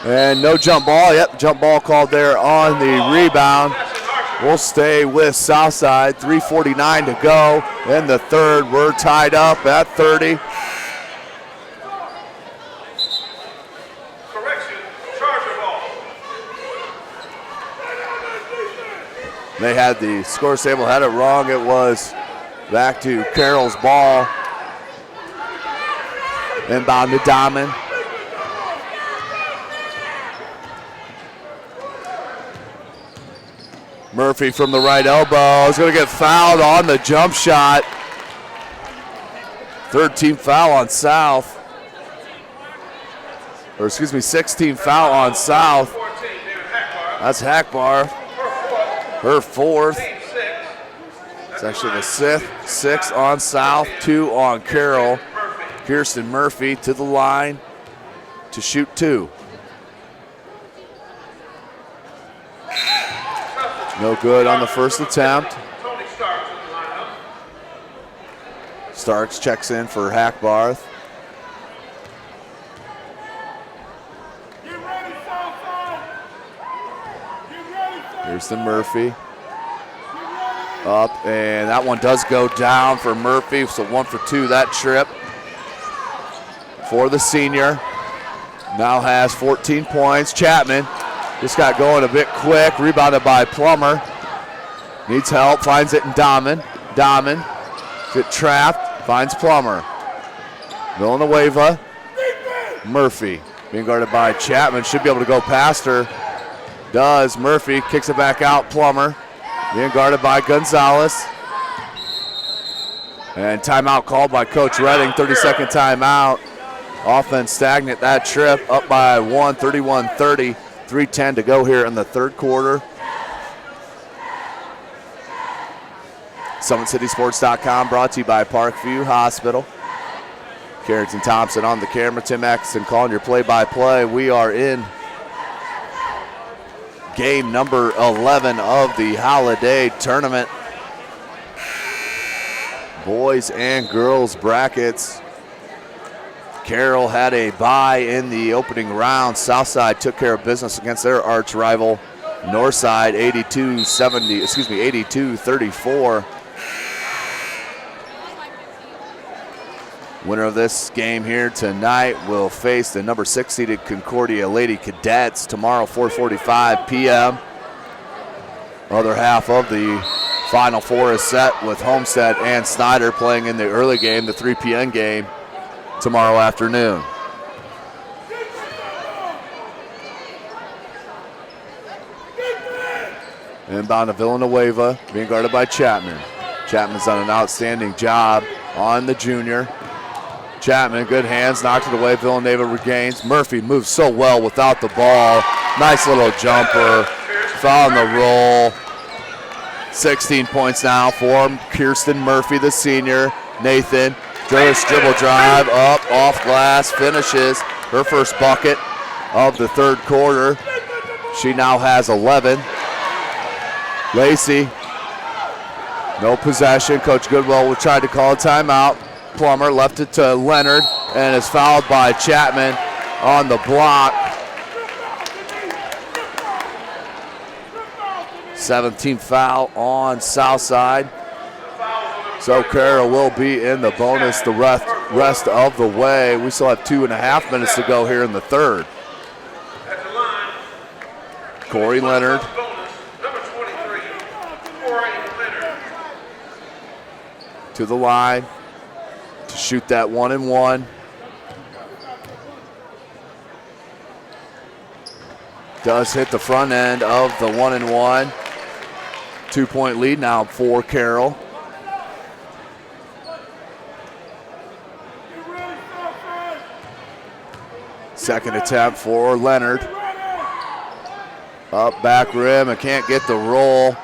[SPEAKER 3] And no jump ball, yep, jump ball called there on the rebound. We'll stay with Southside, 3:49 to go in the third. We're tied up at 30.
[SPEAKER 4] Correction, charger ball.
[SPEAKER 3] They had the score table, had it wrong. It was back to Carroll's ball. Inbound to Dahman. Murphy from the right elbow is going to get fouled on the jump shot. Third team foul on South. Or excuse me, 16 foul on South. That's Hackbar. Her fourth. It's actually the sixth on South, 2 on Carroll. Kirsten Murphy to the line to shoot 2. No good on the first attempt. Starks checks in for Hackbarth. Kirsten Murphy. Up, and that one does go down for Murphy, so 1 for 2 that trip for the senior. Now has 14 points. Chapman just got going a bit quick, rebounded by Plummer. Needs help, finds it in Dahman. Dahman get trapped, finds Plummer. Villanueva. Murphy being guarded by Chapman, should be able to go past her. Does. Murphy kicks it back out. Plummer being guarded by Gonzalez. And timeout called by Coach Redding, 30-second timeout. Offense stagnant that trip, up by 1, 31-30. 3:10 to go here in the third quarter. SummitCitySports.com brought to you by Parkview Hospital. Carrington Thompson on the camera. Tim Atkinson calling your play-by-play. We are in game number 11 of the holiday tournament. Boys and girls brackets. Carroll had a bye in the opening round. Southside took care of business against their arch rival, Northside, 82-34. Winner of this game here tonight will face the number 6 seeded Concordia Lady Cadets tomorrow, 4:45 p.m. Other half of the Final Four is set with Homestead and Snyder playing in the early game, the 3 p.m. game tomorrow afternoon. Inbound to Villanueva, being guarded by Chapman. Chapman's done an outstanding job on the junior. Chapman, good hands, knocked it away. Villanueva regains. Murphy moves so well without the ball. Nice little jumper. Foul on the roll. 16 points now for Kirsten Murphy, the senior. Nathan, dribble drive, up, off glass, finishes her first bucket of the third quarter. She now has 11. Lacey, no possession. Coach Goodwill will try to call a timeout. Plummer left it to Leonard and is fouled by Chapman on the block. 17th foul on Southside. So Carroll will be in the bonus the rest of the way. We still have 2.5 minutes to go here in the third.
[SPEAKER 4] At the line,
[SPEAKER 3] Corey Leonard.
[SPEAKER 4] bonus, number 23, Corey Leonard.
[SPEAKER 3] To the line to shoot that 1-and-1. Does hit the front end of the 1-and-1. 2-point lead now for Carroll. Second attempt for Leonard. Up back rim and can't get the roll.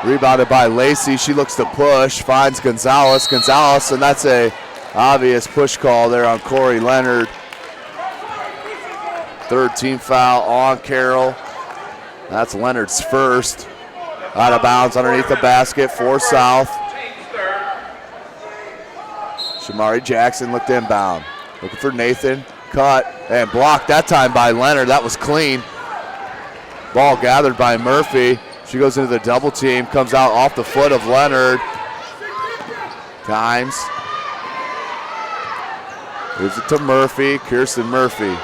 [SPEAKER 3] Rebounded by Lacey. She looks to push, finds Gonzalez. Gonzalez, and that's a obvious push call there on Corey Leonard. Third team foul on Carroll. That's Leonard's first. Out of bounds underneath the basket for South. Shamari Jackson looked inbound. Looking for Nathan. Cut and blocked that time by Leonard. That was clean. Ball gathered by Murphy. She goes into the double team. Comes out off the foot of Leonard. Times. Moves it to Murphy. Kirsten Murphy.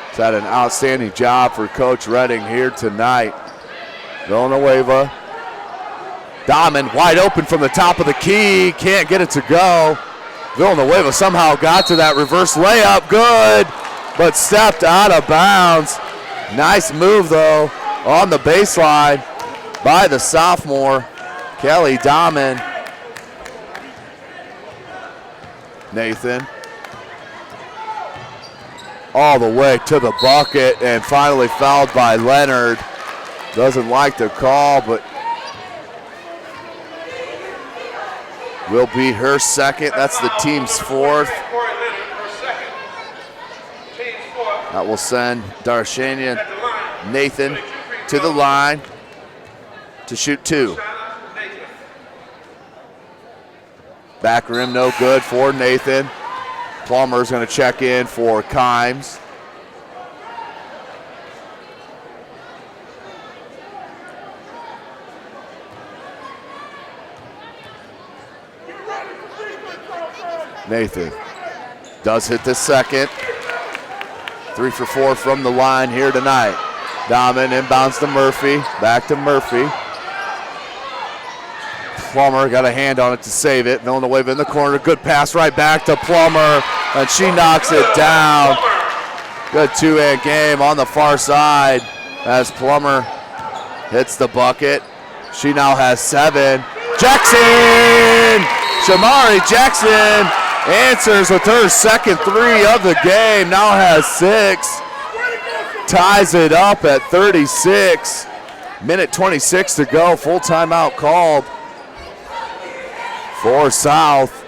[SPEAKER 3] He's had an outstanding job for Coach Redding here tonight. Villanueva. Dahman wide open from the top of the key. Can't get it to go. Villanueva somehow got to that reverse layup. Good, but stepped out of bounds. Nice move, though, on the baseline by the sophomore, Kelly Dahman. Nathan. All the way to the bucket and finally fouled by Leonard. Doesn't like the call, but will be her second. That's the team's fourth. That will send Darshanian Nathan to the line to shoot two. Back rim no good for Nathan. Plummer's going to check in for Kimes. Nathan does hit the second. 3 for 4 from the line here tonight. Dahman inbounds to Murphy. Back to Murphy. Plummer got a hand on it to save it. Villanueva in the corner. Good pass right back to Plummer. And she knocks it down. Good two-hand game on the far side as Plummer hits the bucket. She now has 7. Jackson! Shamari Jackson answers with her second 3 of the game. Now has 6. Ties it up at 36. Minute 26 to go. Full timeout called for South.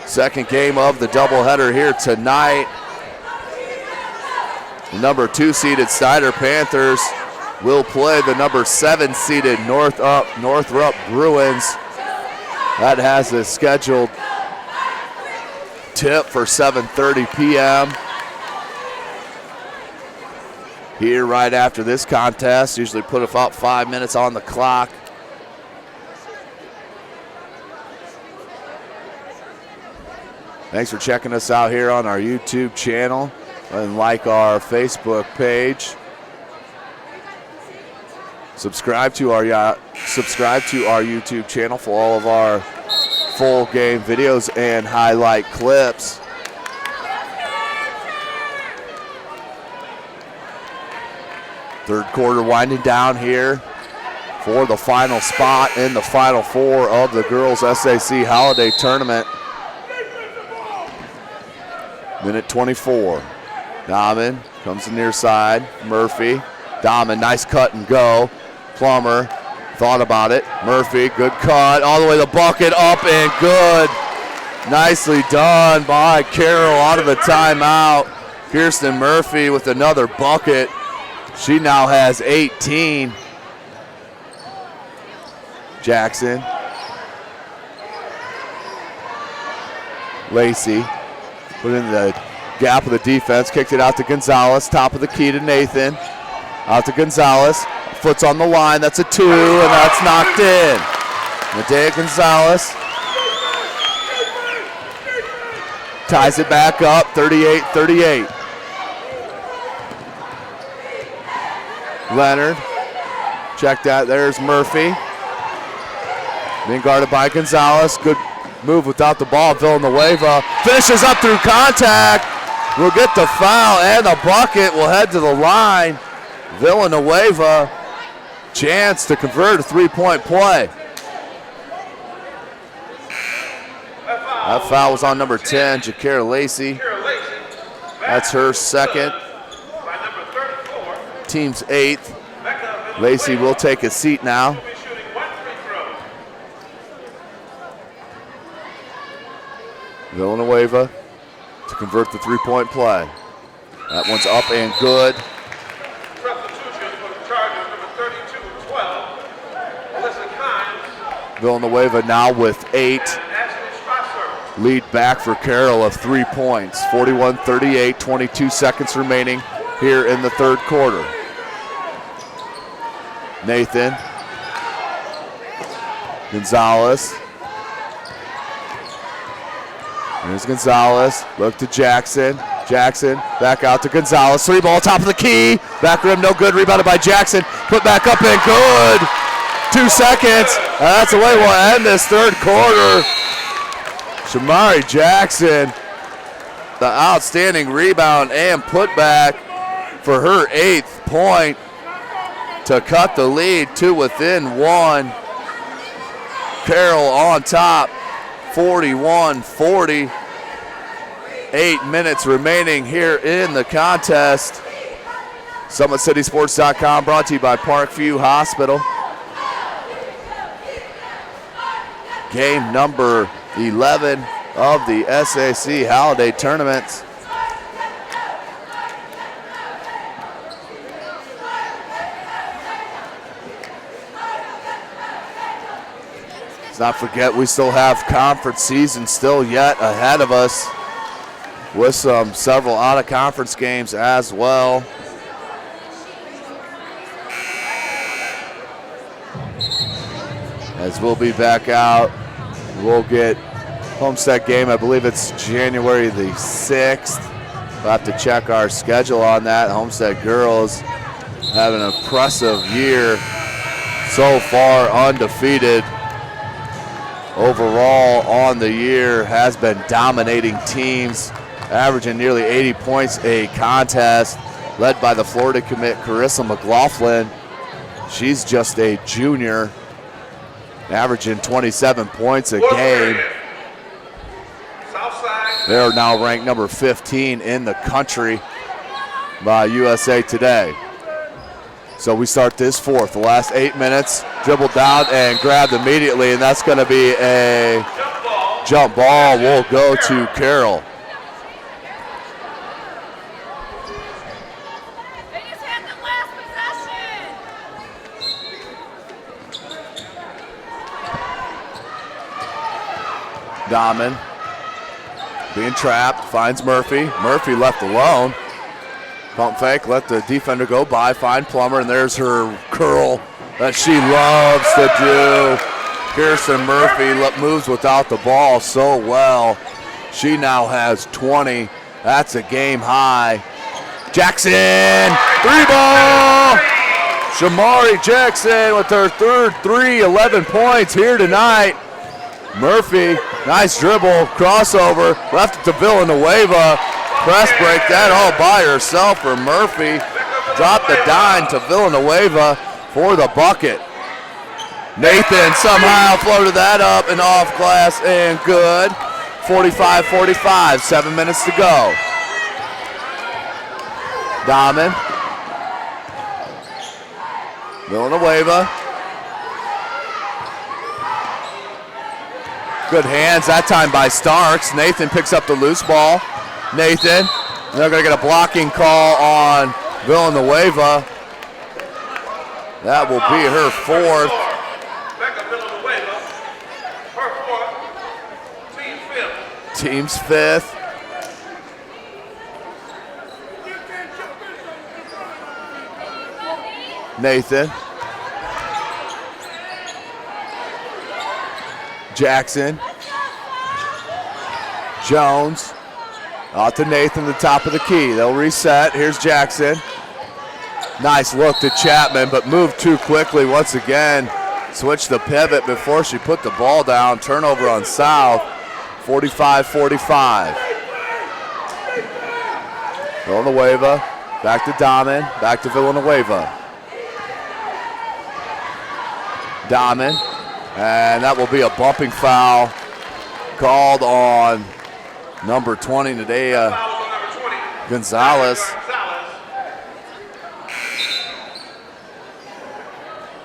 [SPEAKER 3] Second game of the doubleheader here tonight. The number 2 seeded Snyder Panthers will play the number 7 seeded Northrop Bruins. That has a scheduled tip for 7:30 p.m. here right after this contest. Usually put about 5 minutes on the clock. Thanks for checking us out here on our YouTube channel and like our Facebook page. Subscribe to our YouTube channel for all of our full game videos and highlight clips. Third quarter winding down here for the final spot in the Final Four of the Girls SAC Holiday Tournament. Minute 24. Dahman comes to near side. Murphy. Dahman, nice cut and go. Plummer thought about it. Murphy, good cut. All the way to the bucket, up and good. Nicely done by Carroll out of the timeout. Kirsten Murphy with another bucket. She now has 18. Jackson. Lacey. Put in the gap of the defense, kicked it out to Gonzalez, top of the key to Nathan. Out to Gonzalez, foot's on the line. That's a 2, and that's knocked in. Medea Gonzalez ties it back up, 38-38. Leonard, check that, there's Murphy. Being guarded by Gonzalez, good move without the ball. Villanueva finishes up through contact. We'll get the foul and the bucket will head to the line. Villanueva, chance to convert a three-point play. That foul was on number 10, Jakara Lacey. That's her second. Team's 8th. Lacey will take a seat now. Villanueva to convert the three-point play. That one's up and good. Villanueva now with 8. Lead back for Carroll of 3 points. 41-38, 22 seconds remaining here in the third quarter. Nathan. Gonzalez. Here's Gonzalez. Look to Jackson. Jackson back out to Gonzalez. 3 ball, top of the key. Back rim, no good. Rebounded by Jackson. Put back up and good. 2 seconds. That's the way we'll end this third quarter. Shamari Jackson, the outstanding rebound and putback for her 8th point to cut the lead to within 1. Carroll on top, 41-40. 8 minutes remaining here in the contest. SummitCitySports.com brought to you by Parkview Hospital. Game number 11 of the SAC Holiday Tournament. Let's not forget we still have conference season still yet ahead of us with several out-of-conference games as well. As we'll be back out, we'll get Homestead game. I believe it's January the 6th. We'll have to check our schedule on that. Homestead girls have an impressive year so far, undefeated. Overall on the year, has been dominating teams, averaging nearly 80 points a contest, led by the Florida commit Carissa McLaughlin. She's just a junior, averaging 27 points a game. They are now ranked number 15 in the country by USA Today. So we start this fourth, the last 8 minutes, dribbled down and grabbed immediately, and that's going to be a jump ball. Will go to Carroll.
[SPEAKER 5] They just had the last possession.
[SPEAKER 3] Dahman being trapped, finds Murphy. Murphy left alone. Pump fake, let the defender go by, find Plummer, and there's her curl that she loves to do. Kirsten Murphy moves without the ball so well. She now has 20. That's a game high. Jackson, 3 ball! Shamari Jackson with her third 3, 11 points here tonight. Murphy, nice dribble, crossover, left it to Villanueva. Press break that all by herself for Murphy. Dropped the dime to Villanueva for the bucket. Nathan somehow floated that up and off glass and good. 45-45, 7 minutes to go. Dahman. Villanueva. Good hands that time by Starks. Nathan picks up the loose ball. Nathan, they're going to get a blocking call on Villanueva. That will be her 4th. Team's 5th. Nathan Jackson. Jones. Out to Nathan, the top of the key. They'll reset. Here's Jackson. Nice look to Chapman, but moved too quickly once again. Switched the pivot before she put the ball down. Turnover on South. 45-45. Villanueva. Back to Dahmen. Back to Villanueva. Dahmen. And that will be a bumping foul called on number 20, Nadea Gonzalez.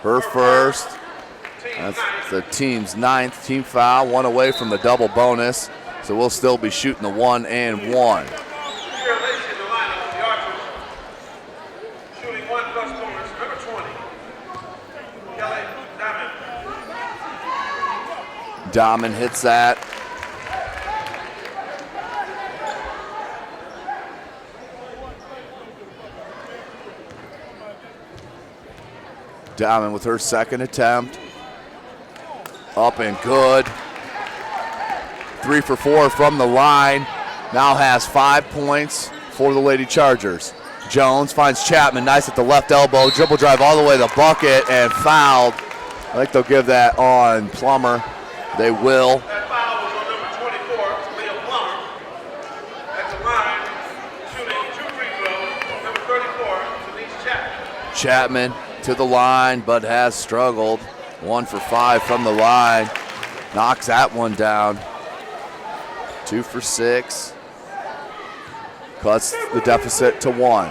[SPEAKER 3] Her first. That's the team's 9th team foul, one away from the double bonus. So we'll still be shooting the 1 and 1.
[SPEAKER 4] Shooting 1 plus bonus, number 20. Kelly Dahmen.
[SPEAKER 3] Dahmen hits that. Dahmen with her second attempt. Up and good. 3 for 4 from the line. Now has 5 points for the Lady Chargers. Jones finds Chapman, nice at the left elbow. Dribble drive all the way to the bucket and fouled. I think they'll give that on Plummer. They will.
[SPEAKER 4] That foul was on number 24, Leah Plummer. At the line, shooting 2 free throws, number 34, Denise Chapman.
[SPEAKER 3] Chapman to the line, but has struggled. 1 for 5 from the line. Knocks that one down. 2 for 6. Cuts the deficit to 1.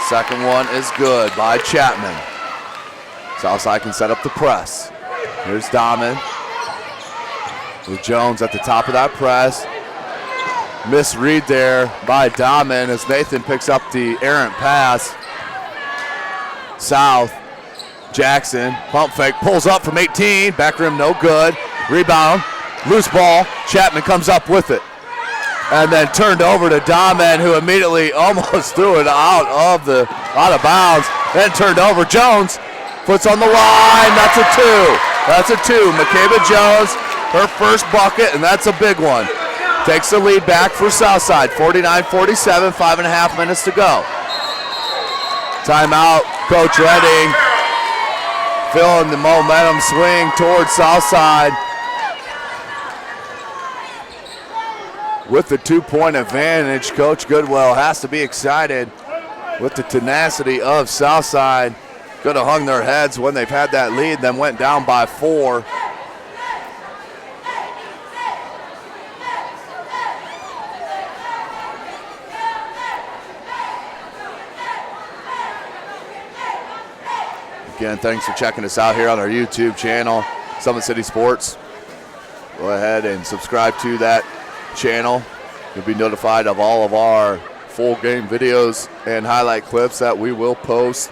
[SPEAKER 3] Second one is good by Chapman. Southside can set up the press. Here's Dahmen with Jones at the top of that press. Misread there by Dahmen as Nathan picks up the errant pass. South, Jackson, pump fake, pulls up from 18, back rim no good. Rebound, loose ball, Chapman comes up with it. And then turned over to Dahmen, who immediately almost threw it out of bounds. Then turned over, Jones, puts on the line, that's a 2. That's a 2, Makeba Jones, her first bucket, and that's a big one. Takes the lead back for Southside, 49-47, 5.5 minutes to go. Timeout, Coach Redding feeling the momentum swing towards Southside. With the 2-point advantage, Coach Goodwill has to be excited with the tenacity of Southside. Could have hung their heads when they've had that lead, then went down by 4. Again, thanks for checking us out here on our YouTube channel, Summit City Sports. Go ahead and subscribe to that channel. You'll be notified of all of our full game videos and highlight clips that we will post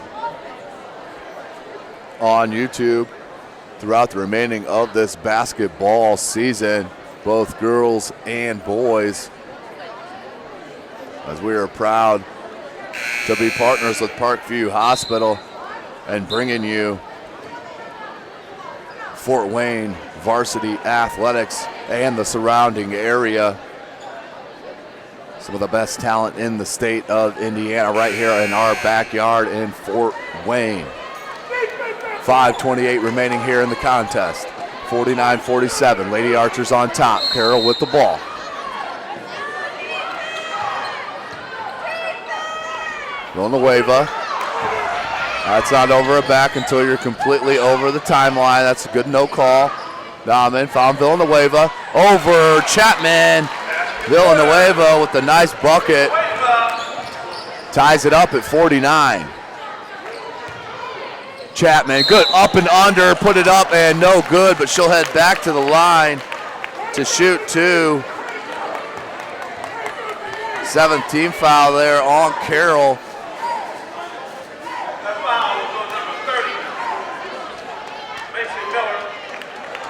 [SPEAKER 3] on YouTube throughout the remaining of this basketball season, both girls and boys, as we are proud to be partners with Parkview Hospital and bringing you Fort Wayne varsity athletics and the surrounding area. Some of the best talent in the state of Indiana right here in our backyard in Fort Wayne. 5:28 remaining here in the contest. 49-47, Lady Archers on top. Carroll with the ball. Villanueva. That's not over a back until you're completely over the timeline. That's a good no call. Dahmen found Villanueva over Chapman. Villanueva with a nice bucket. Ties it up at 49. Chapman, good up and under, put it up and no good, but she'll head back to the line to shoot 2. 7th team foul there on Carroll.
[SPEAKER 4] That foul was on number 30, Mason Miller.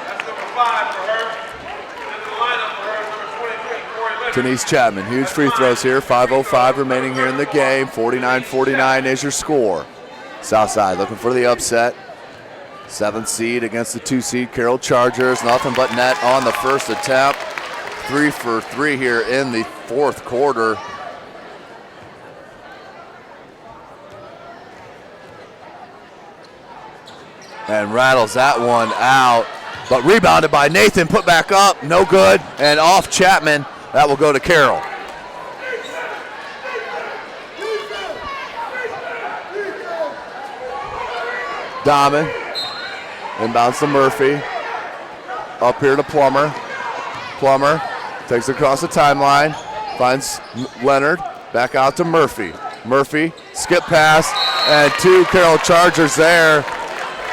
[SPEAKER 4] That's number 5 for her. In the lineup for her is number 23, Corey Leonard.
[SPEAKER 3] Denise Chapman, huge free throws here. 5:05 remaining here in the game. 49-49 is your score. Southside looking for the upset. 7th seed against the 2 seed Carroll Chargers. Nothing but net on the first attempt. 3 for 3 here in the fourth quarter. And rattles that one out, but rebounded by Nathan, put back up, no good, and off Chapman. That will go to Carroll. Diamond, inbounds to Murphy. Up here to Plummer. Plummer takes it across the timeline, finds Leonard, back out to Murphy. Murphy, skip pass, and 2 Carroll Chargers there.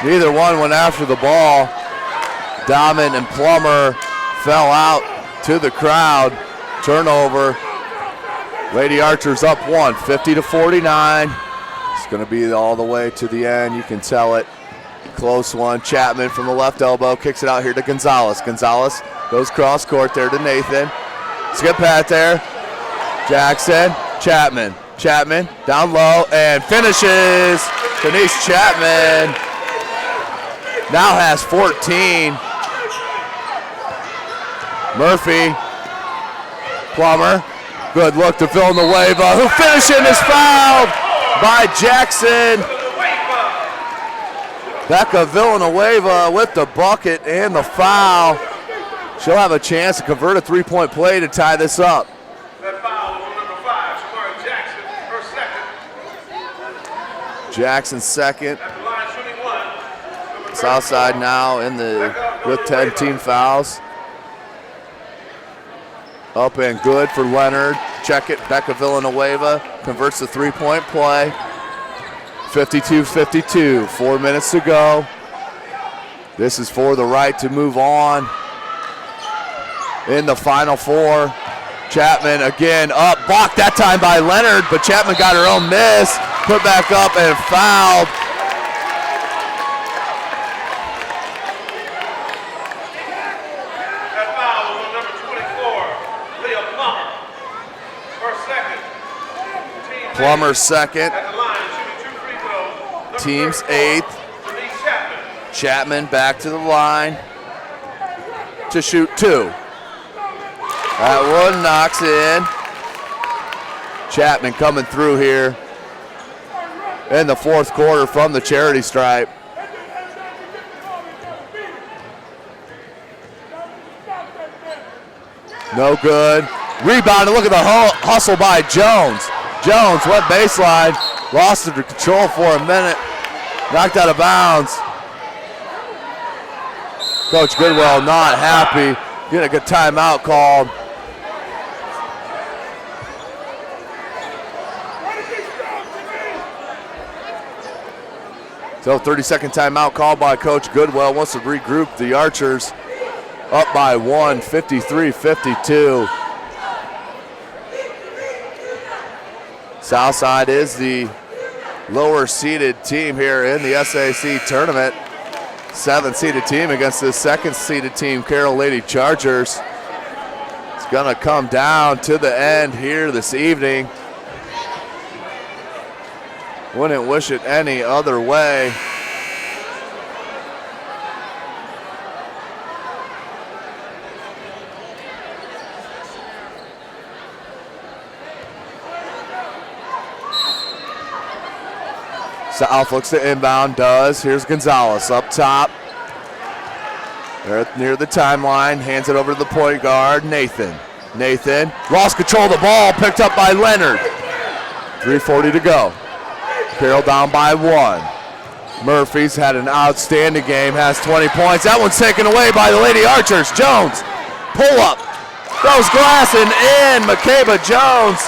[SPEAKER 3] Neither one went after the ball. Diamond and Plummer fell out to the crowd. Turnover. Lady Archers up 1, 50-49. It's going to be all the way to the end. You can tell it. Close one. Chapman from the left elbow kicks it out here to Gonzalez. Gonzalez goes cross court there to Nathan. Skip pat there. Jackson. Chapman. Chapman down low and finishes. Denise Chapman now has 14. Murphy. Plummer. Good look to Villanueva, who finishing is fouled by Jackson. Becca Villanueva with the bucket and the foul. She'll have a chance to convert a three-point play to tie this up.
[SPEAKER 4] That foul was on number 5, Shamari Jackson, her second.
[SPEAKER 3] Jackson second.
[SPEAKER 4] At the line shooting 1.
[SPEAKER 3] Southside now in the with 10 team fouls. Up and good for Leonard. Check it. Becca Villanueva converts the three-point play. 52-52. 4 minutes to go. This is for the right to move on. In the final 4. Chapman again up. Blocked that time by Leonard, but Chapman got her own miss. Put back up and fouled. Plummer second. Team's 8th. Chapman back to the line to shoot 2. That one knocks in. Chapman coming through here in the fourth quarter from the charity stripe. No good. Rebound, and look at the hustle by Jones. Jones went baseline, lost the control for a minute, knocked out of bounds. Coach Goodwell not happy, getting a good timeout called. So 30-second timeout called by Coach Goodwell, wants to regroup the Archers. Up by 1, 53-52. Southside is the lower seeded team here in the SAC tournament. 7th seeded team against the 2nd seeded team, Carroll Lady Chargers. It's gonna come down to the end here this evening. Wouldn't wish it any other way. South looks to inbound, does. Here's Gonzalez up top. They're near the timeline, hands it over to the point guard, Nathan. Nathan lost control of the ball, picked up by Leonard. 3:40 to go. Carroll down by 1. Murphy's had an outstanding game, has 20 points. That one's taken away by the Lady Archers. Jones, pull up, goes glass and in. Makeba Jones.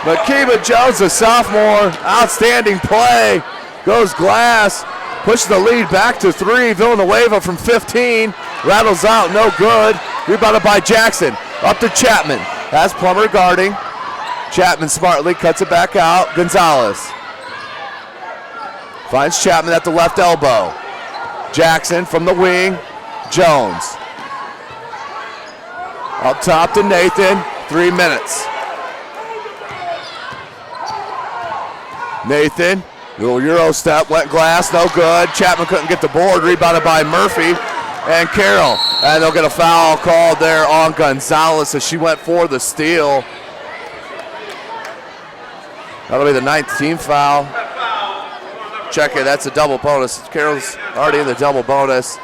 [SPEAKER 3] Makeba Jones, a sophomore, outstanding play. Goes glass, pushes the lead back to 3. Villanueva from 15, rattles out, no good. Rebounded by Jackson, up to Chapman. Has Plummer guarding. Chapman smartly cuts it back out. Gonzalez finds Chapman at the left elbow. Jackson from the wing. Jones. Up top to Nathan, 3 minutes. Nathan Little Euro step, went glass, no good. Chapman couldn't get the board, rebounded by Murphy and Carroll. And they'll get a foul called there on Gonzalez as she went for the steal. That'll be the 9th team foul. Check it, that's a double bonus. Carroll's already in the double bonus.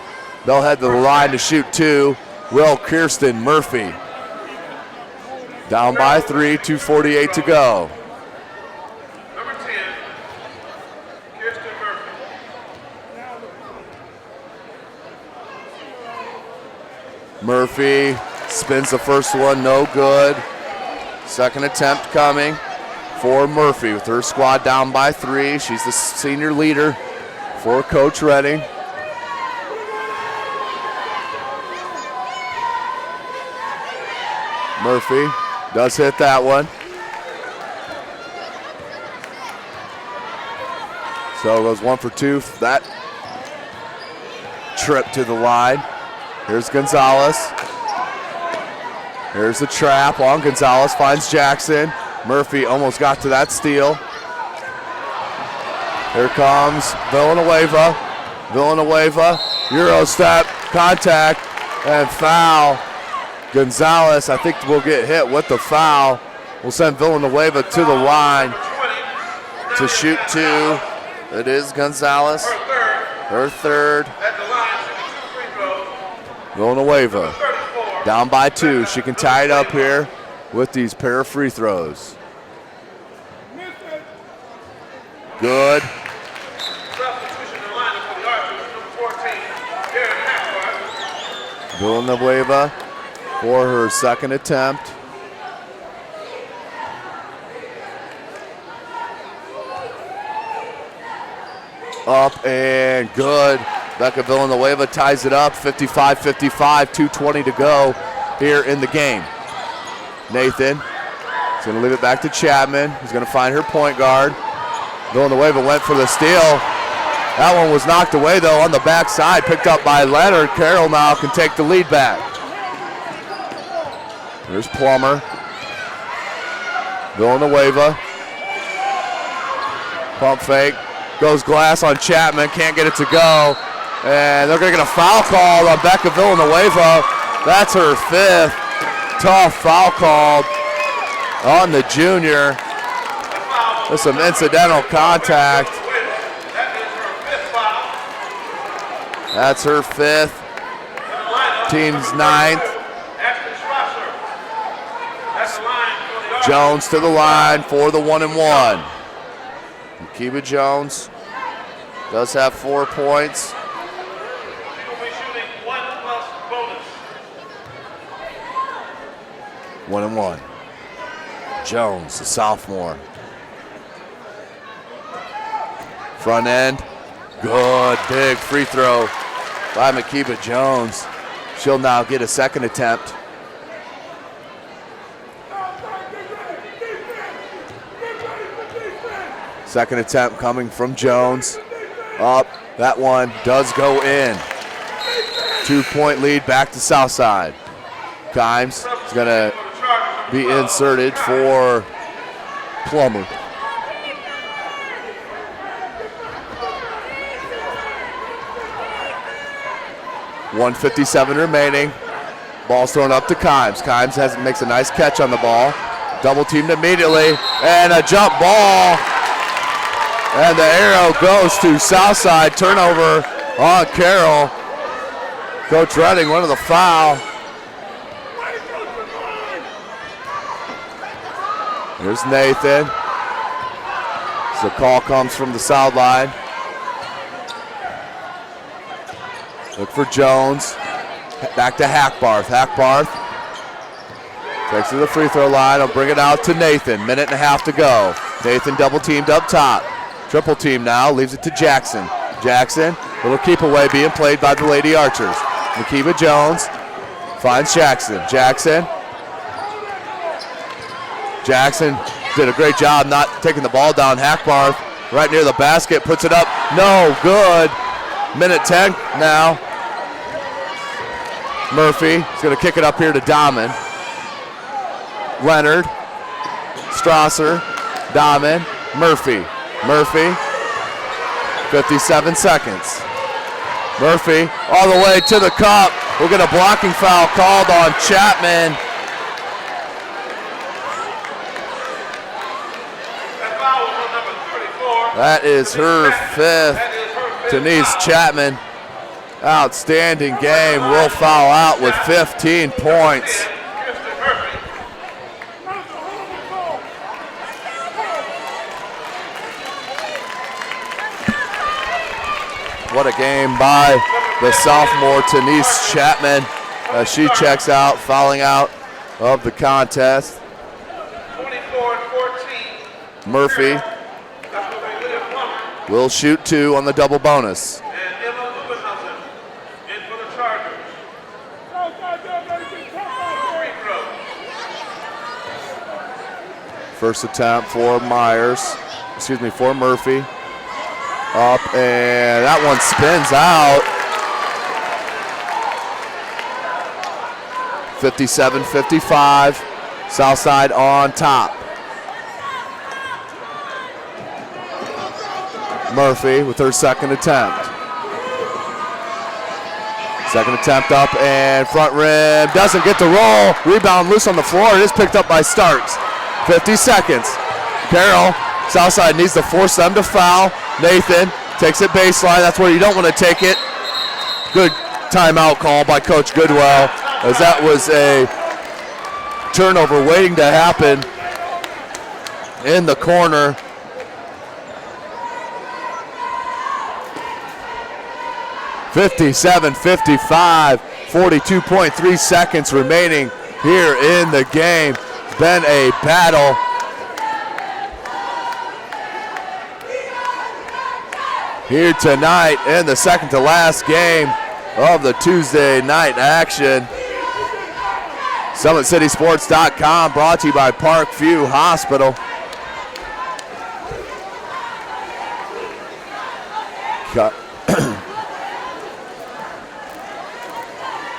[SPEAKER 3] They'll head to the line to shoot 2. Will Kirsten Murphy. Down by 3, 2:48 to go.
[SPEAKER 4] Number 10, Kirsten Murphy.
[SPEAKER 3] Murphy spins the first one, no good. Second attempt coming for Murphy with her squad down by 3. She's the senior leader for Coach Redding. Murphy does hit that one. So it goes 1 for 2. That trip to the line. Here's Gonzalez. Here's the trap on Gonzalez, finds Jackson. Murphy almost got to that steal. Here comes Villanueva. Villanueva, Euro step, contact, and foul. Gonzalez, I think, will get hit with the foul. We'll send Villanueva to the line to shoot 2. It is Gonzalez, her third. Villanueva down by 2. She can tie it up here with these pair of free throws. Good. Villanueva for her second attempt. Up and good. Becca Villanueva ties it up, 55-55, 2:20 to go here in the game. Nathan is going to leave it back to Chapman. He's going to find her point guard. Villanueva went for the steal. That one was knocked away, though, on the backside, picked up by Leonard. Carroll now can take the lead back. There's Plummer. Villanueva. Pump fake. Goes glass on Chapman. Can't get it to go. And they're going to get a foul call on Becca Villanueva. That's her 5th. Tough foul called on the junior. With some incidental contact. That's her 5th. Team's 9th. Jones to the line for the 1-and-1. Kiba Jones does have 4 points. 1-and-1. Jones, the sophomore. Front end. Good, big free throw by Makiba Jones. She'll now get a second attempt. Second attempt coming from Jones. Up, that one does go in. 2-point lead back to Southside. Kimes is gonna be inserted for Plummer. .157 remaining. Ball's thrown up to Kimes. Kimes makes a nice catch on the ball. Double teamed immediately, and a jump ball. And the arrow goes to Southside. Turnover on Carroll. Coach Redding wanted the foul. Here's Nathan. So the call comes from the sideline. Look for Jones. Back to Hackbarth. Hackbarth takes to the free throw line. I'll bring it out to Nathan. 1.5 to go. Nathan double teamed up top. Triple team now. Leaves it to Jackson. Jackson, little keep away being played by the Lady Archers. Makiba Jones finds Jackson. Jackson did a great job not taking the ball down. Hackbarth right near the basket. Puts it up. No good. 1:10 now. Murphy is going to kick it up here to Dahman. Leonard, Strasser, Dahman, Murphy. Murphy 57 seconds. Murphy all the way to the cup. We'll get a blocking foul called on Chapman. That is her fifth. Denise Chapman, outstanding game. Will foul out with 15 points. What a game by the sophomore Denise Chapman as she checks out, fouling out of the contest.
[SPEAKER 4] 24-14.
[SPEAKER 3] Murphy will shoot 2 on the double bonus.
[SPEAKER 4] And Emma Lubenhausen in for the Chargers. Free throw.
[SPEAKER 3] First attempt for for Murphy. Up, and that one spins out. 57-55, Southside on top. Murphy with her second attempt. Second attempt up and front rim, doesn't get the roll. Rebound loose on the floor, it is picked up by Starks. 50 seconds. Carroll, Southside needs to force them to foul. Nathan takes it baseline, that's where you don't want to take it. Good timeout call by Coach Goodwell, as that was a turnover waiting to happen in the corner. (57-55), 42.3 seconds remaining here in the game. It's been a battle. Here tonight in the second to last game of the Tuesday night action. SummitCitySports.com brought to you by Parkview Hospital.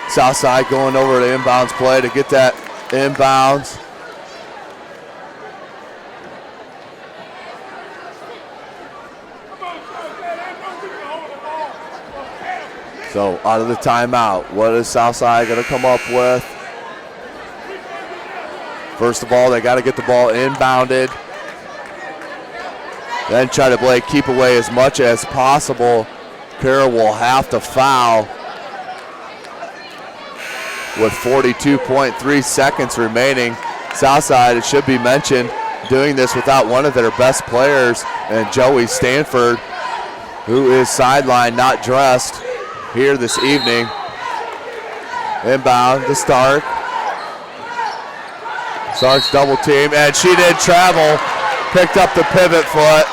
[SPEAKER 3] Southside going over to inbounds play to get that inbounds. So out of the timeout, what is Southside going to come up with? First of all, they got to get the ball inbounded. Then try to keep away as much as possible. Carroll will have to foul with 42.3 seconds remaining. Southside, it should be mentioned, doing this without one of their best players, and Joey Stanford, who is sidelined, not dressed here this evening. Inbound to Stark. Stark's double team, and she did travel. Picked up the pivot foot.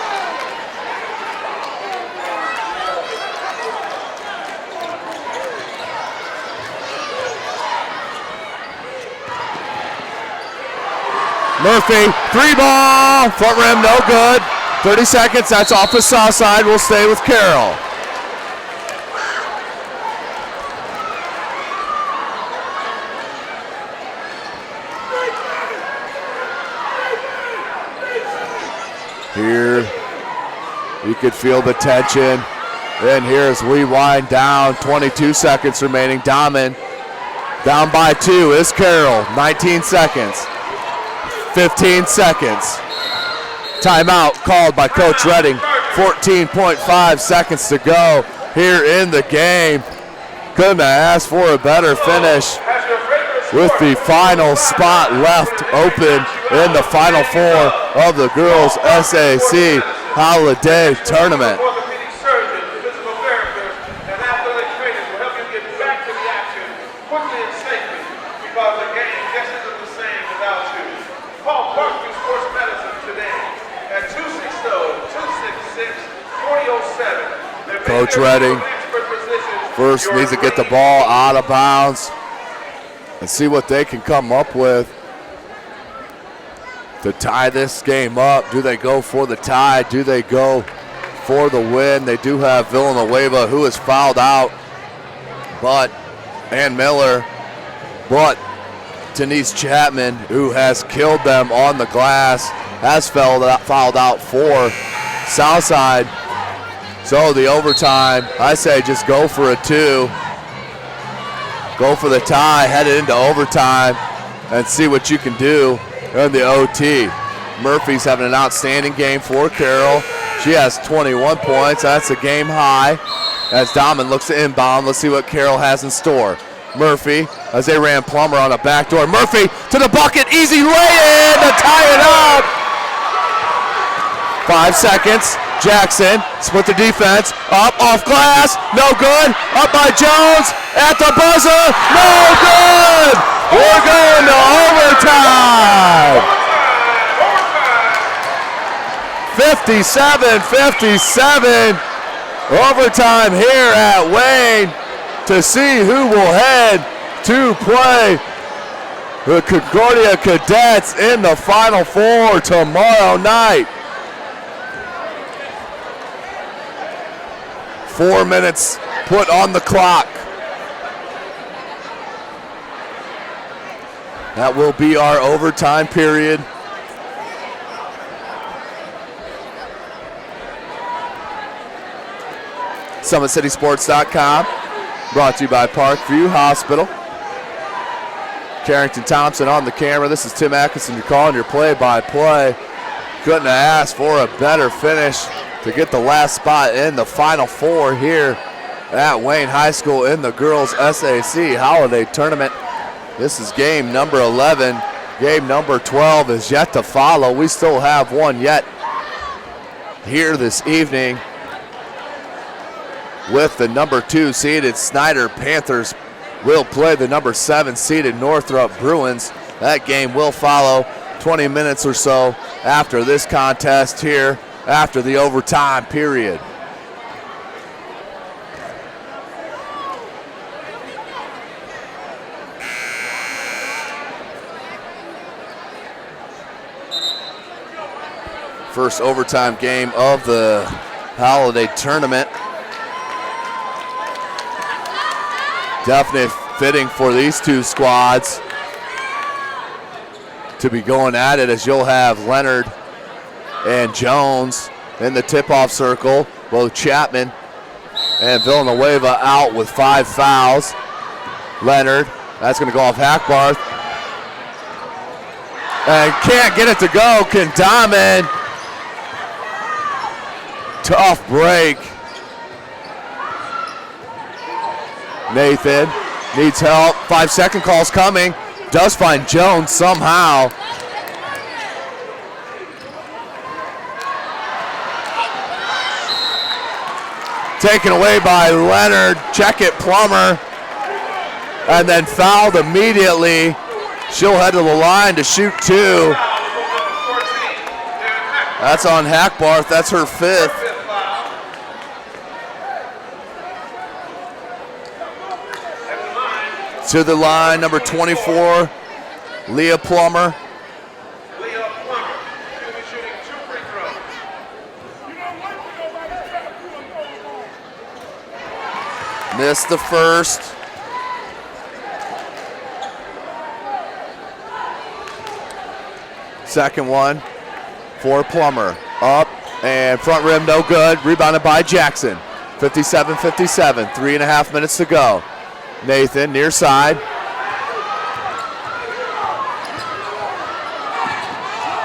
[SPEAKER 3] Murphy, 3-ball, front rim, no good. 30 seconds, that's off the south side. We'll stay with Carroll. Here, you could feel the tension. And here's we wind down, 22 seconds remaining. Dahmen down by 2 is Carroll, 19 seconds. 15 seconds. Timeout called by Coach Redding. 14.5 seconds to go here in the game. Couldn't have asked for a better finish with the final spot left open in the Final Four of the Girls SAC Holiday Tournament.
[SPEAKER 4] Orthopedic surgeon, physical therapist, and athletic trainers will help you get back to the action quickly and safely, because the game just isn't the same without you. Call Parkview Sports Medicine today at 260-266-4007.
[SPEAKER 3] Coach Redding first needs to get the ball out of bounds and see what they can come up with to tie this game up. Do they go for the tie? Do they go for the win? They do have Villanueva, who is fouled out, but Ann Miller, but Denise Chapman, who has killed them on the glass, has fouled out for Southside. So the overtime, I say just go for a 2. Go for the tie, head it into overtime, and see what you can do in the OT. Murphy's having an outstanding game for Carroll. She has 21 points. That's a game high. As Dahman looks to inbound, let's see what Carroll has in store. Murphy, as they ran Plummer on a backdoor. Murphy to the bucket, easy lay-in to tie it up. 5 seconds. Jackson, split the defense, up, off glass, no good, up by Jones, at the buzzer, no good! We're going to overtime! 57-57, overtime here at Wayne to see who will head to play the Concordia Cadets in the Final Four tomorrow night. 4 minutes put on the clock. That will be our overtime period. SummitCitySports.com, brought to you by Parkview Hospital. Carrington Thompson on the camera. This is Tim Atkinson. You're calling your play-by-play. Couldn't have asked for a better finish to get the last spot in the Final Four here at Wayne High School in the girls SAC Holiday Tournament. This is game number 11. Game number 12 is yet to follow. We still have one yet here this evening with the number 2 seeded Snyder Panthers will play the number 7 seeded Northrop Bruins. That game will follow 20 minutes or so after this contest here, after the overtime period. First overtime game of the holiday tournament. Definitely fitting for these two squads to be going at it, as you'll have Leonard and Jones in the tip-off circle. Both Chapman and Villanueva out with 5 fouls. Leonard, that's going to go off Hackbarth. And can't get it to go. Condaman. Tough break. Nathan needs help. 5-second call's coming. Does find Jones somehow. Taken away by Leonard. Check it, Plummer. And then fouled immediately. She'll head to the line to shoot 2. That's on Hackbarth. That's her 5th. To the line, number 24, Leah Plummer.
[SPEAKER 4] Leah Plummer, she'll be shooting 2 free throws.
[SPEAKER 3] Missed the first. Second one for Plummer. Up and front rim, no good. Rebounded by Jackson. 57-57, 3.5 minutes to go. Nathan, near side.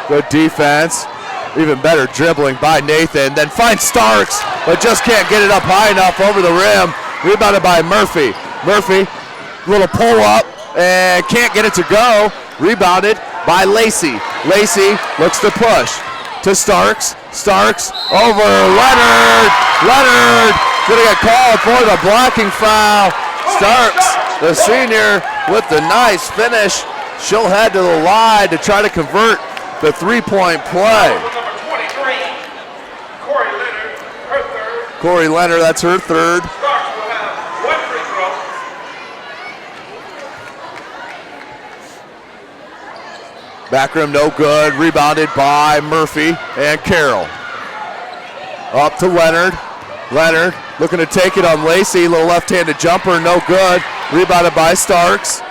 [SPEAKER 3] Good defense. Even better dribbling by Nathan. Then finds Starks, but just can't get it up high enough over the rim. Rebounded by Murphy. Murphy, little pull up, and can't get it to go. Rebounded by Lacey. Lacey looks to push to Starks. Starks over Leonard. Leonard gonna get called for the blocking foul. Starks, the senior, with the nice finish. She'll head to the line to try to convert the 3-point play.
[SPEAKER 4] Number 23, Corey Leonard, her 3rd.
[SPEAKER 3] Corey Leonard, that's her 3rd.
[SPEAKER 4] Starks will have 1 free throw.
[SPEAKER 3] Back rim, no good. Rebounded by Murphy and Carroll. Up to Leonard. Leonard looking to take it on Lacey. Little left-handed jumper, no good. Rebounded by Starks.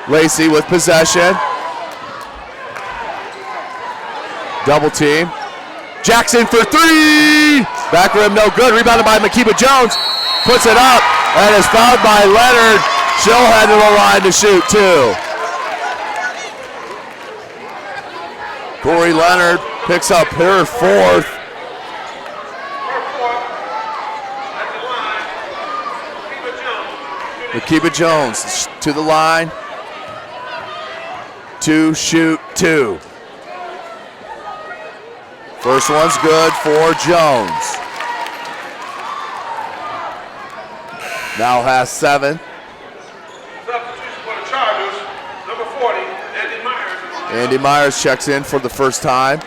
[SPEAKER 3] Lacey with possession. Double team. Jackson for three. Back rim, no good. Rebounded by Makiba Jones. Puts it up and is fouled by Leonard. She'll head to the line to shoot two. Corey Leonard picks up her fourth. Makiba Jones to the line to shoot two. First one's good for Jones. Now has 7.
[SPEAKER 4] Substitution for the Chargers, number 40, Andy Myers.
[SPEAKER 3] Andy Myers checks in for the first time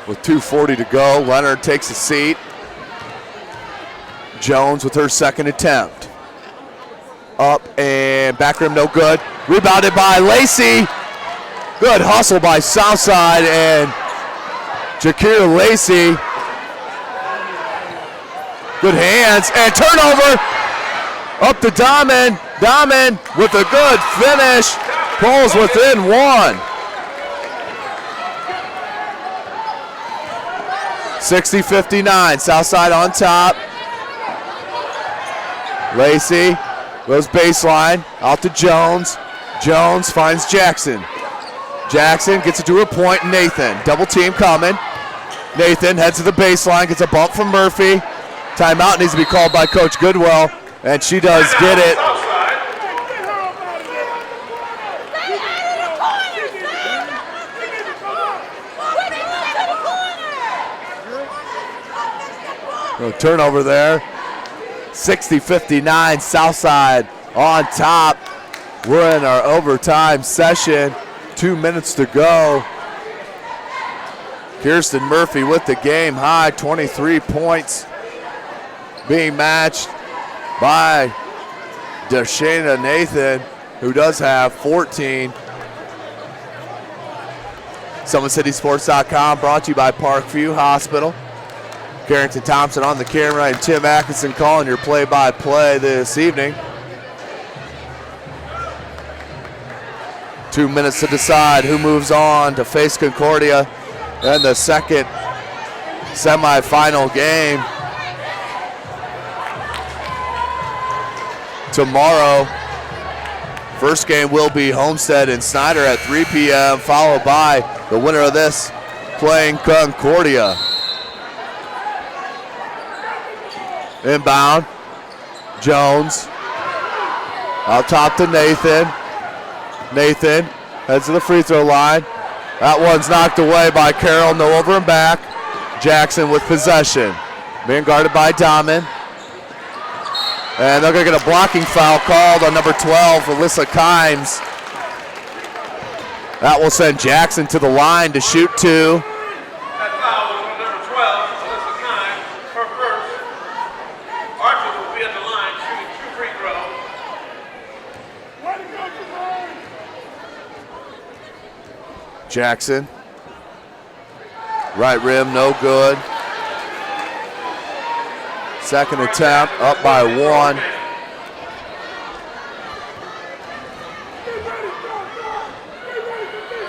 [SPEAKER 3] with 2:40 to go. Leonard takes a seat. Jones with her second attempt. Up and back rim, no good. Rebounded by Lacey. Good hustle by Southside and Jakira Lacey. Good hands and turnover. Up to Dahmen. Dahmen with a good finish. Pulls within one. 60-59. Southside on top. Lacey goes baseline. Out to Jones. Jones finds Jackson. Jackson gets it to her point. Nathan. Double team coming. Nathan heads to the baseline. Gets a bump from Murphy. Timeout needs to be called by Coach Goodwill. And she does get it. No turnover there. 60-59, Southside on top. We're in our overtime session. 2 minutes to go. Kirsten Murphy with the game high, 23 points. Being matched by Deshana Nathan, who does have 14. SummitCitySports.com brought to you by Parkview Hospital. Carrington Thompson on the camera and Tim Atkinson calling your play-by-play this evening. 2 minutes to decide who moves on to face Concordia in the second semifinal game. Tomorrow, first game will be Homestead and Snyder at 3 p.m., followed by the winner of this playing Concordia. Inbound, Jones, out top to Nathan. Nathan heads to the free throw line. That one's knocked away by Carroll, no over and back. Jackson with possession. Being guarded by Dahmen. And they're going to get a blocking foul called on number 12, Alyssa Kimes. That will send Jackson to the line to shoot two.
[SPEAKER 4] That foul was on number 12, Alyssa Kimes, her first. Archers will be at the line shooting 2 free throws.
[SPEAKER 3] Jackson. Right rim, no good. Second attempt, up by 1.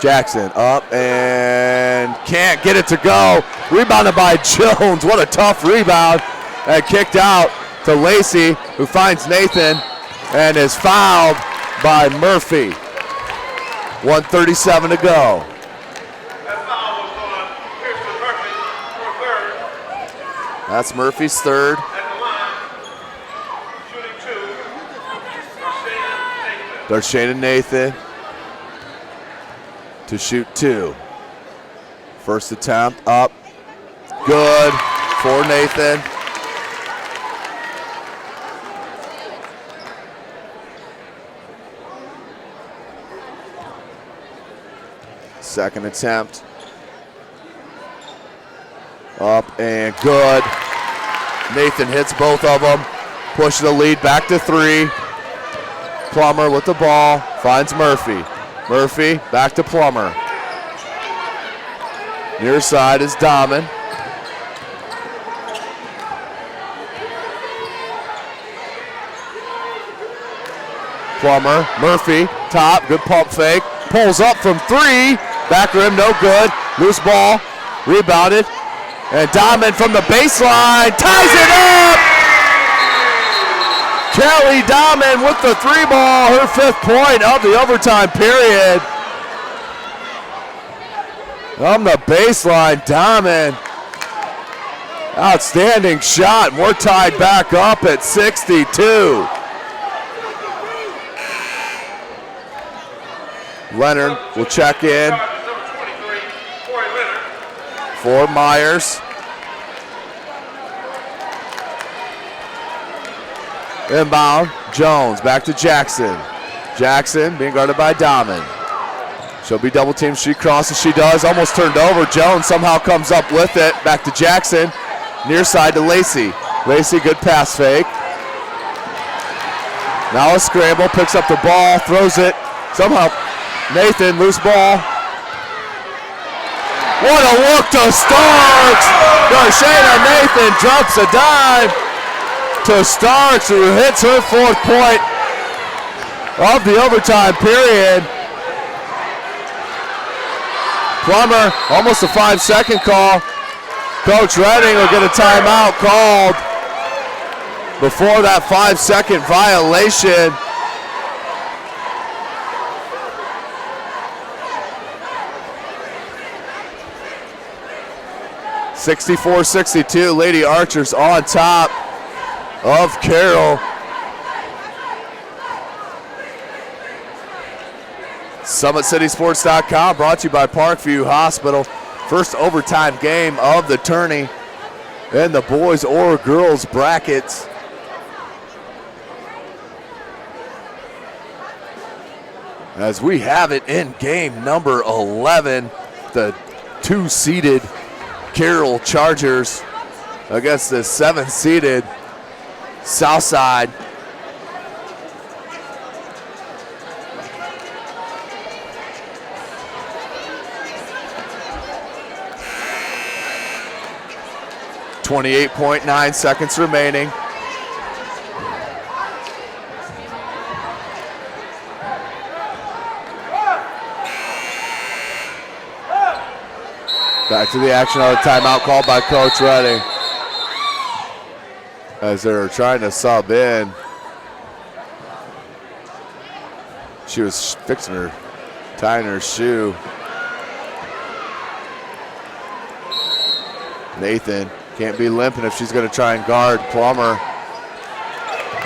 [SPEAKER 3] Jackson up and can't get it to go. Rebounded by Jones. What a tough rebound. And kicked out to Lacey, who finds Nathan and is fouled by Murphy. 1:37 to go.
[SPEAKER 4] That foul was on Kirsten Murphy for third.
[SPEAKER 3] That's Murphy's third.
[SPEAKER 4] At the line, shooting 2,
[SPEAKER 3] Darshana Nathan to shoot 2. First attempt up. Good for Nathan. Second attempt. Up and good. Nathan hits both of them. Push the lead back to 3. Plummer with the ball. Finds Murphy. Murphy back to Plummer. Near side is Dahmen. Plummer, Murphy, top, good pump fake. Pulls up from 3. Back rim, no good. Loose ball. Rebounded And Diamond from the baseline ties it up. Kelly Diamond with the 3-ball, her 5th point of the overtime period. On the baseline, Diamond. Outstanding shot. We're tied back up at 62. Leonard will check in for Myers. Inbound, Jones back to Jackson. Jackson being guarded by Diamond. She'll be double teamed. She crosses. She does. Almost turned over. Jones somehow comes up with it. Back to Jackson. Near side to Lacey. Lacey, good pass fake. Now a scramble. Picks up the ball. Throws it. Somehow Nathan, loose ball. What a look to Starks. Darshana Nathan drops a dime to Starks, who hits her 4th point of the overtime period. Plummer, almost a 5-second call. Coach Redding will get a timeout called before that 5-second violation. (64-62), Lady Archers on top of Carroll. SummitCitySports.com brought to you by Parkview Hospital. First overtime game of the tourney in the boys or girls brackets. As we have it in game number 11, the 2-seeded Carroll Chargers against the 7th-seeded Southside. .9 seconds remaining. Back to the action on a timeout called by Coach Redding. As they're trying to sub in. She was fixing her, tying her shoe. Nathan can't be limping if she's going to try and guard Plummer.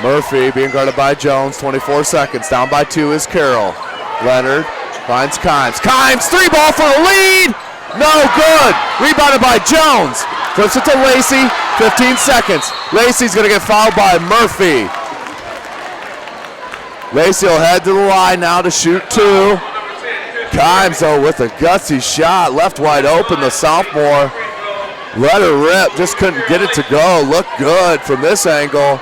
[SPEAKER 3] Murphy being guarded by Jones, 24 seconds. Down by 2 is Carroll. Leonard finds Kimes. Kimes, 3-ball for the lead. No good. Rebounded by Jones. Flips it to Lacey, 15 seconds. Lacey's going to get fouled by Murphy. Lacey will head to the line now to shoot 2. Kimes, though, with a gutsy shot. Left wide open, the sophomore. Let her rip, just couldn't get it to go. Looked good from this angle.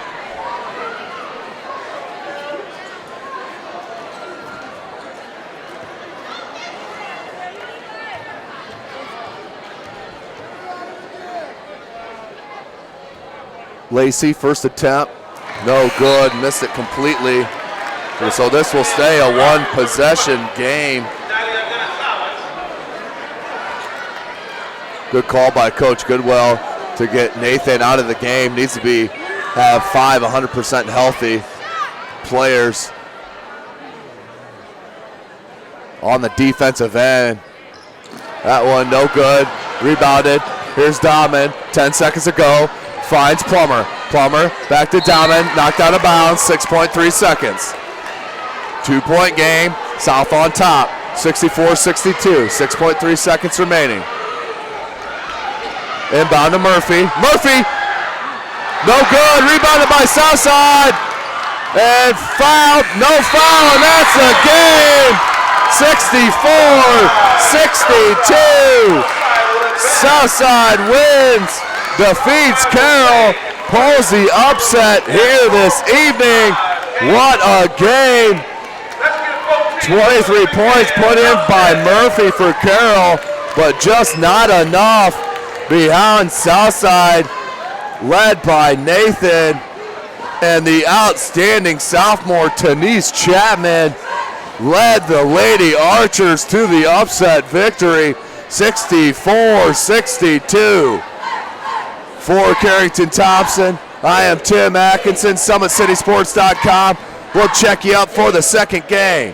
[SPEAKER 3] Lacey, first attempt, no good, missed it completely. So this will stay a 1-possession game. Good call by Coach Goodwell to get Nathan out of the game. Needs to have 5 100% healthy players on the defensive end. That one no good. Rebounded. Here's Diamond. 10 seconds to go. Finds Plummer. Plummer back to Diamond. Knocked out of bounds. 6.3 seconds. 2-point game. South on top. 64-62. 6.3 seconds remaining. Inbound to Murphy. Murphy! No good. Rebounded by Southside. And fouled. No foul, and that's the game. 64-62. Southside wins. Defeats Carroll. Pulls the upset here this evening. What a game. 23 points put in by Murphy for Carroll, but just not enough. Behind Southside, led by Nathan, and the outstanding sophomore Tanise Chapman led the Lady Archers to the upset victory, 64-62. For Carrington Thompson, I am Tim Atkinson, SummitCitySports.com. We'll check you up for the second game.